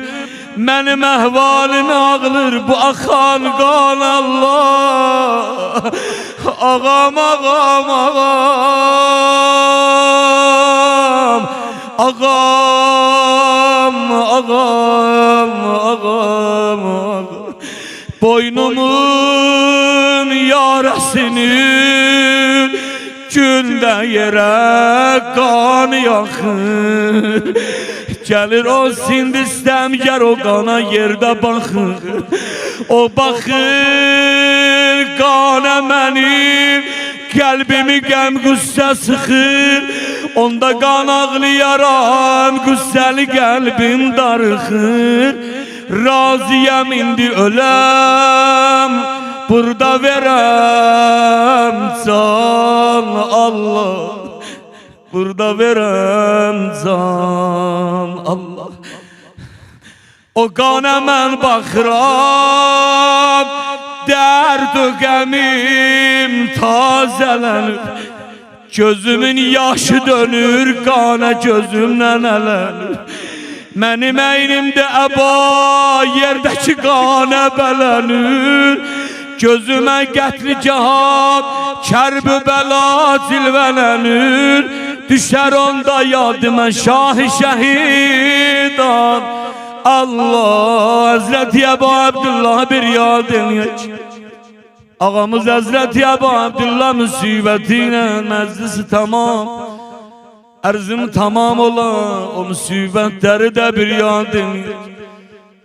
Mənim əhvalim ağlır bu axan qan Allah. Ağam, ağam, ağam, ağam, ağam, ağam, ağam. Boynumun yarəsinin gündə yerə qan yaxır. Gelir o sindistemger o kana yerde bakır. O bakır kana benim kalbimi gəm qüssə sıxır. Onda kan ağlayaram qüssəli qəlbim darıxır. Raziyəm indi öləm burada verəm can Allah. Burada verəm can Allah. O qana mən baxıram, dərd o qəmim tazələnir. Gözümün yaşı dönür, qana gözümdən ələnir. Mənim əynimdə əba, yerdəki qana bələnir. Gözümə qətli cəhab, kərb-ü bəla cilvələnir. Düşər onda yadıma şah-ı şəhidan Allah. Həzrəti Əbu Abdullah bir yad eləyək. Ağamız Həzrəti Əbu Abdullah müsibətinə məclisi tamam, ərzim tamam olan o müsibətləri də bir yad eləyək.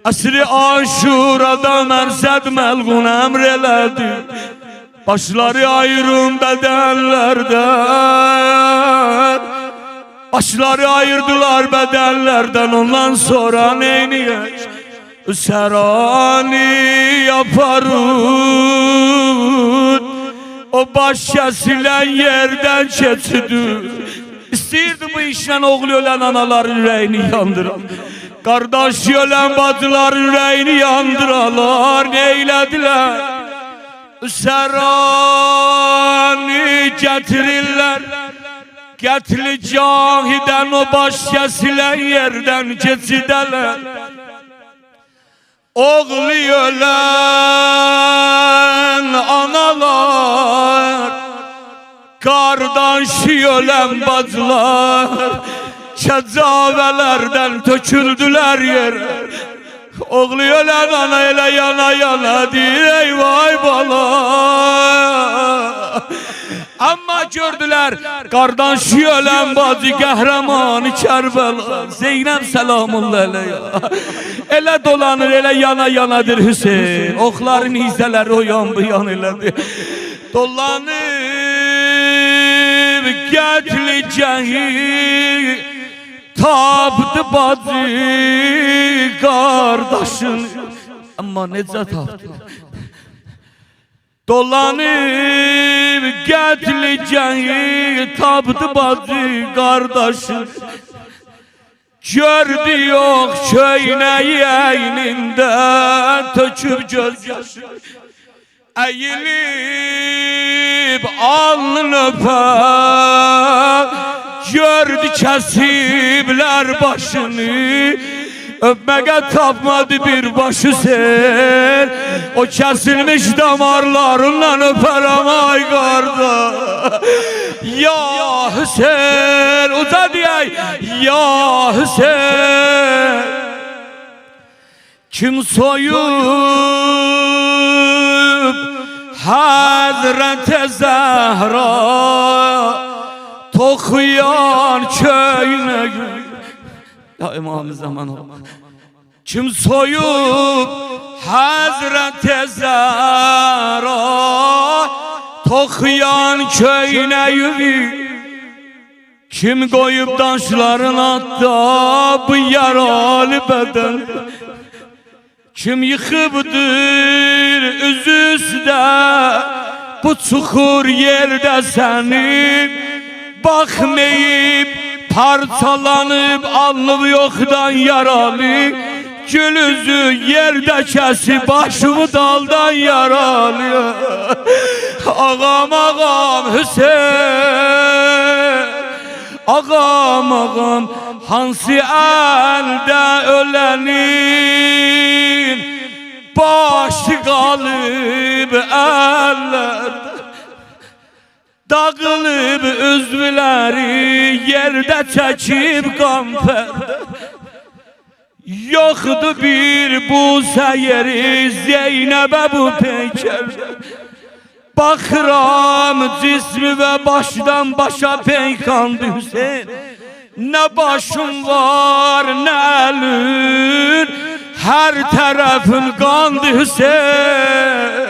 Əsri Aşurada mərsəd məlğun əmr elədi. Başları ayrım bədənlərdən, başları ayırdılar bədənlərdən. Ondan sonra neyniyək? Üsərani yaparın, o baş kəsilən yerdən keçidir. İstəyirdi bu işlə oğlu ölən anaların ürəyini yandıran, qardaş ölən bacıların ürəyini yandıralar. Neylədilər? Üsərani gətirirlər, qətli cahidən o baş kəsilən yerdən keçidələr. Oğlu ölən analar, qardaşı ölən bacılar, kəcavələrdən töküldülər yerə. Oğlu ölən ana elə yana yana deyir, ey vay bala. Amma gördülər qardaşı ölən bacı qəhrəmanı Kərbəla Zeynəb səlamullah əleyha. Elə dolanır, elə yana yanadır Hüseyin. Oxların izələri o yan bu yan elədir. Dolanır qətli cəhi, tapdı bacı qardaşını. Amma necə tapdı? Dolanır qətli cəhi, tapdı bacı qardaşını. Gördü yox köynəyi əynində, töküb göz yaşı. Əyilib alnını öpər, gördü kəsiblər başını. Öpməyə tapmadı bir başı sel, o kəsilmiş damarlarından öpərəm ay qardaş. Ya Hüseyin, uca deyək, ya Hüseyin. Kim soyub Həzrət-i Zəhra, toxuyan köynəyi. Ya İmam-ı Zaman ol. Kim soyub Həzrət-i Zəhra, toxuyan köynəyi. Kim qoyub daşların altda bu yaralı bədən. Kim yıxıbdır üzü üstə bu çuxur yerdə səni. Baxmayıb parçalanıb alnıb yoxdan yaralı. Gül üzü yerdə kəsib başımı daldan yaralı. Ağam ağam Hüseyin, ağam ağam hansı əldə ölənin başı qalıb əllərdə. Dağılıb üzvləri yerdə çəkib qanpərdə. Yoxdur bir bu səyeri Zeynəbə bu peykərdə. Baxıram cismi və başdan başa peykandı Hüseyin. Ne başım var ne elin, her tarafın kandı Hüseyin.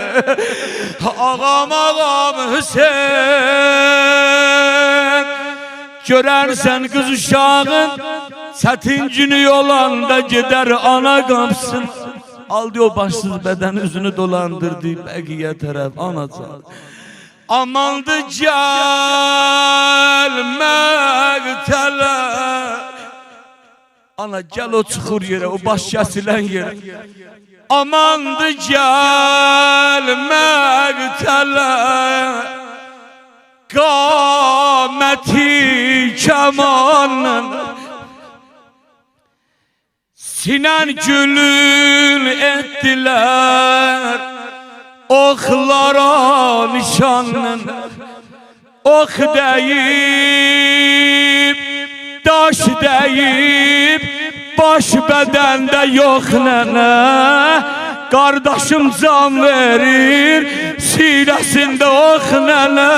Ağam ağam Hüseyin. Görərsən qız uşağın sətincini yolanda gider ana kapsın. Aldı o başsız beden üzünü dolandırdı bəqiyə tərəf anacan. Amandı gəlmək tələ. Ana gel o çukur yere, o baş kesilen yere. Amandı gəlmək tələ. Qameti kemanın sinen gülün ettiler. Oklara nişanın, ok deyip, daş deyip, baş bedende yok nene. Kardeşim can verir, sinesinde ok nene.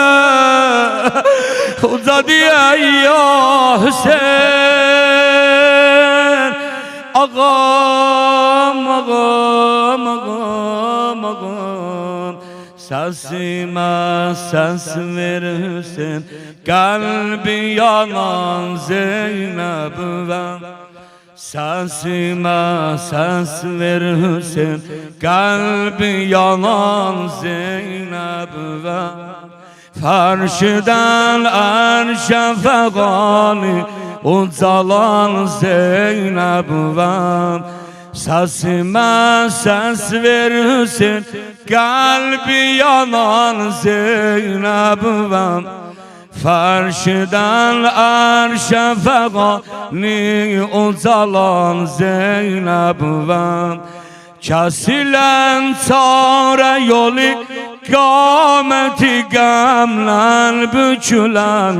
Uza diye ya Hüseyin. Ağam, ağam, ağam, ağam. Sesime ses ver Hüseyin, kalbi yanan Zeynep'im. Sesime ses ver Hüseyin, kalbi yanan Zeynep'im. Ferşiden erşe fegani ucalan Zeynep'im. Sesime ses ver Hüseyin, kalbi yanan Zeynep'im. Ferşiden erşe fegani ucalan Zeynep'im. Kesilen çare yolu, kâmeti gamlen bükülen.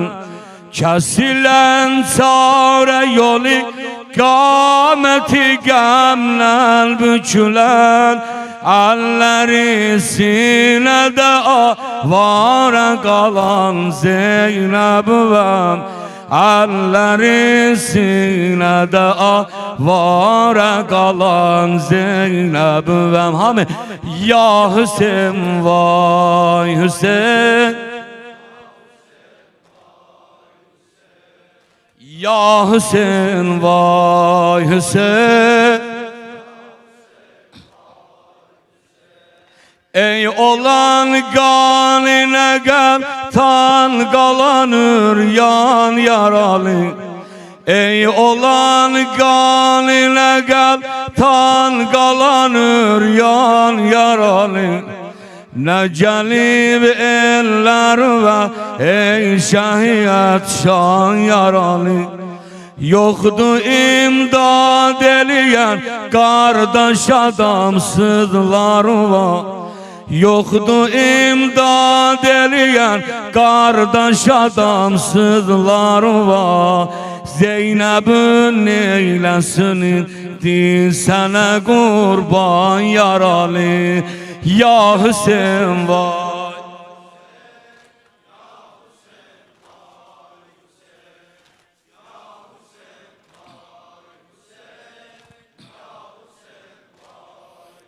Kesilen çare yolu, kâmeti gamlen bükülen. Elleri sinede avara kalan Zeynep'im. Elleri sinede avara kalan Zeynep'im. Hami ya Hüseyin vay Hüseyin. Ya Hüseyin vay Hüseyin. Ey olan ganine gel, tan kalanır yan yaralı. Ey olan ganine gel, tan kalanır yan yaralı. Ne celib eller ve ey şahiyet şan yaralı. Yoktu imdad eleyen kardeş adamsızlar var. Yoktu imdad eleyen kardeş adamsızlar var. Zeynep'in neylesinin dilsene kurban yaralı. Ya Hüseyin vay.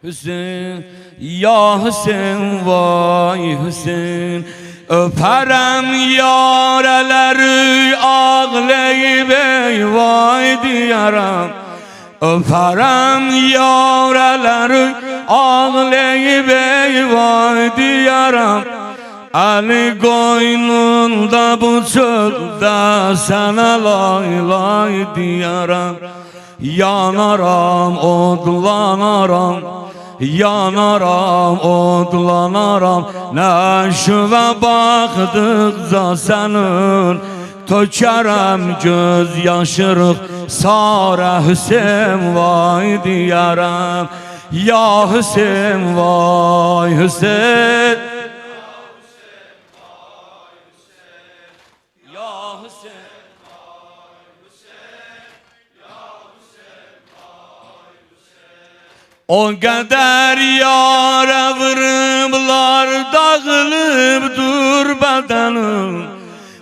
Hüseyin, ya Hüseyin vay Hüseyin. Öperem yareleri ağlayıp ey vay diyarım. Öperem yareleri ağlayıp ey vay diyarım. Ali koynunda bu çölde sana lay lay diyarım. Yanaram odlanaram, yanaram odlanaram. Neşve baktıkça senin tökerem göz yaşırıq. Sara Hüseyin vay diyarım. Ya Hüseyin vay Hüseyin. O kadar yara vurublar, dağılıp dur bedenim.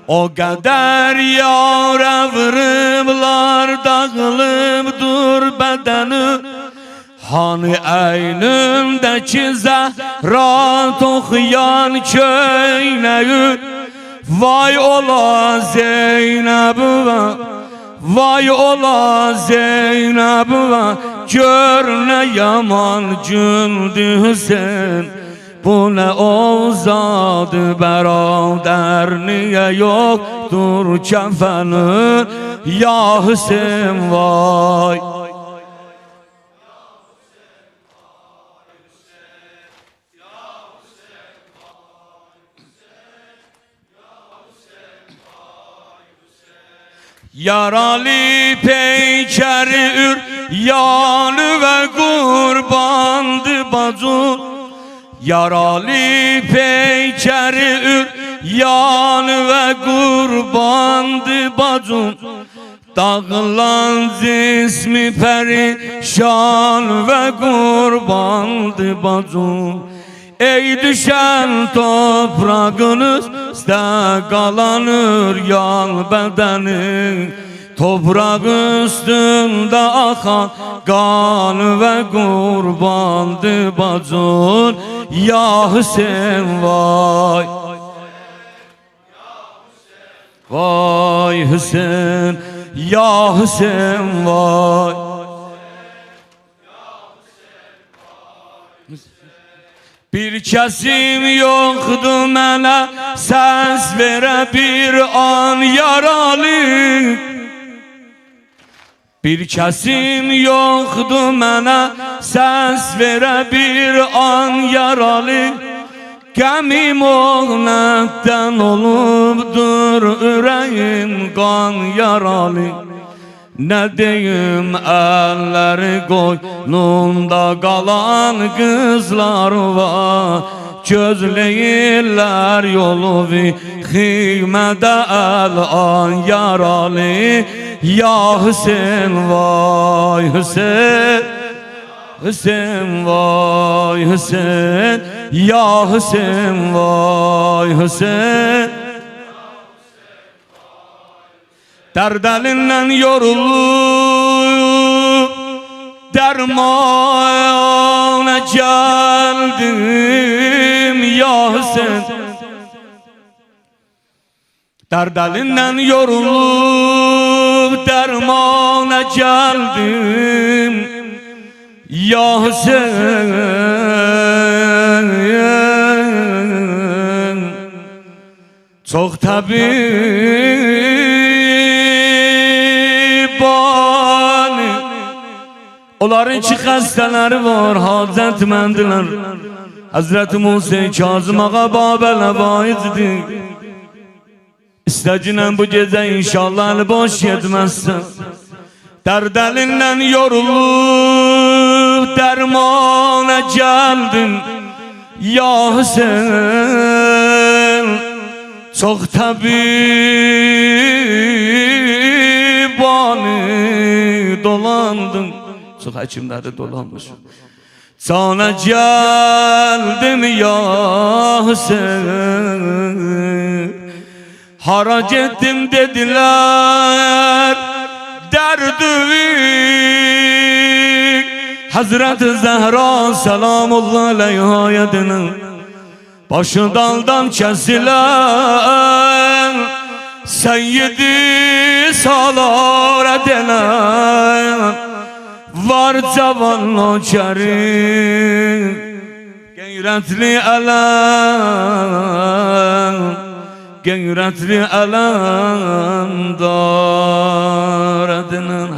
O kadar yara vırıblar dağılıbdır bedeni. Hani eynimdeki zehra toxuyan köynəyi. Vay ola Zeynəb'ə, vay ola Zeynəb'ə, gör nə yaman gündü sen. Bu ne ozadı beraber, niye yoktur kefenin ya Hüseyin vay. Yaralı peykeri ür yanı ve kurbandı bacı. Yaralı peykeri ür yanı ve kurbandı bacım. Dağılan cismi perişan ve kurbandı bacım. Ey düşen toprağınız üstə qalanır yan bədəni. Toprak üstünde akan kan ve kurbandı bacın ya Hüseyin vay. Vay Hüseyin ya Hüseyin vay. Bir kesim yoktu mənə səs verə bir an yaralı. Bir kesim yoktu mənə səs verə bir an yaralı. Qəmim oğlətdən olubdur ürəyim qan yaralı. Ne deyim elleri qoynunda qalan kızlar var. Gözləyirlər yolu xiymədə əl-an yaralı. Ya Hüseyin vay Hüseyin, Hüseyin vay Hüseyin, ya Hüseyin vay Hüseyin. Derd elinden yorulup dermana geldim ya Hüseyin. Derd elinden yorulup dermana geldim ya Hüseyin. Çok tabii onların ki xəstələri var, hacətməndiler. Hazreti Musa Kazım ağa Babələ vaizdir. İstəcinən bu gecə inşallah əli boş yetməzsən. Dərd əlindən yorulub dərmana gəldim ya Hüseyin. Çox təbibani dolandım. Çok həkimləri dolanmış. Sana geldim ya Hüseyin. Hara getdim dediler derdüvik. Hazreti Zehra selamullah aleyha yedinin başı daldan kesilen Seyyidi salar edilen var cavan nökerim, gayretli elem, gayretli elem dar edinin.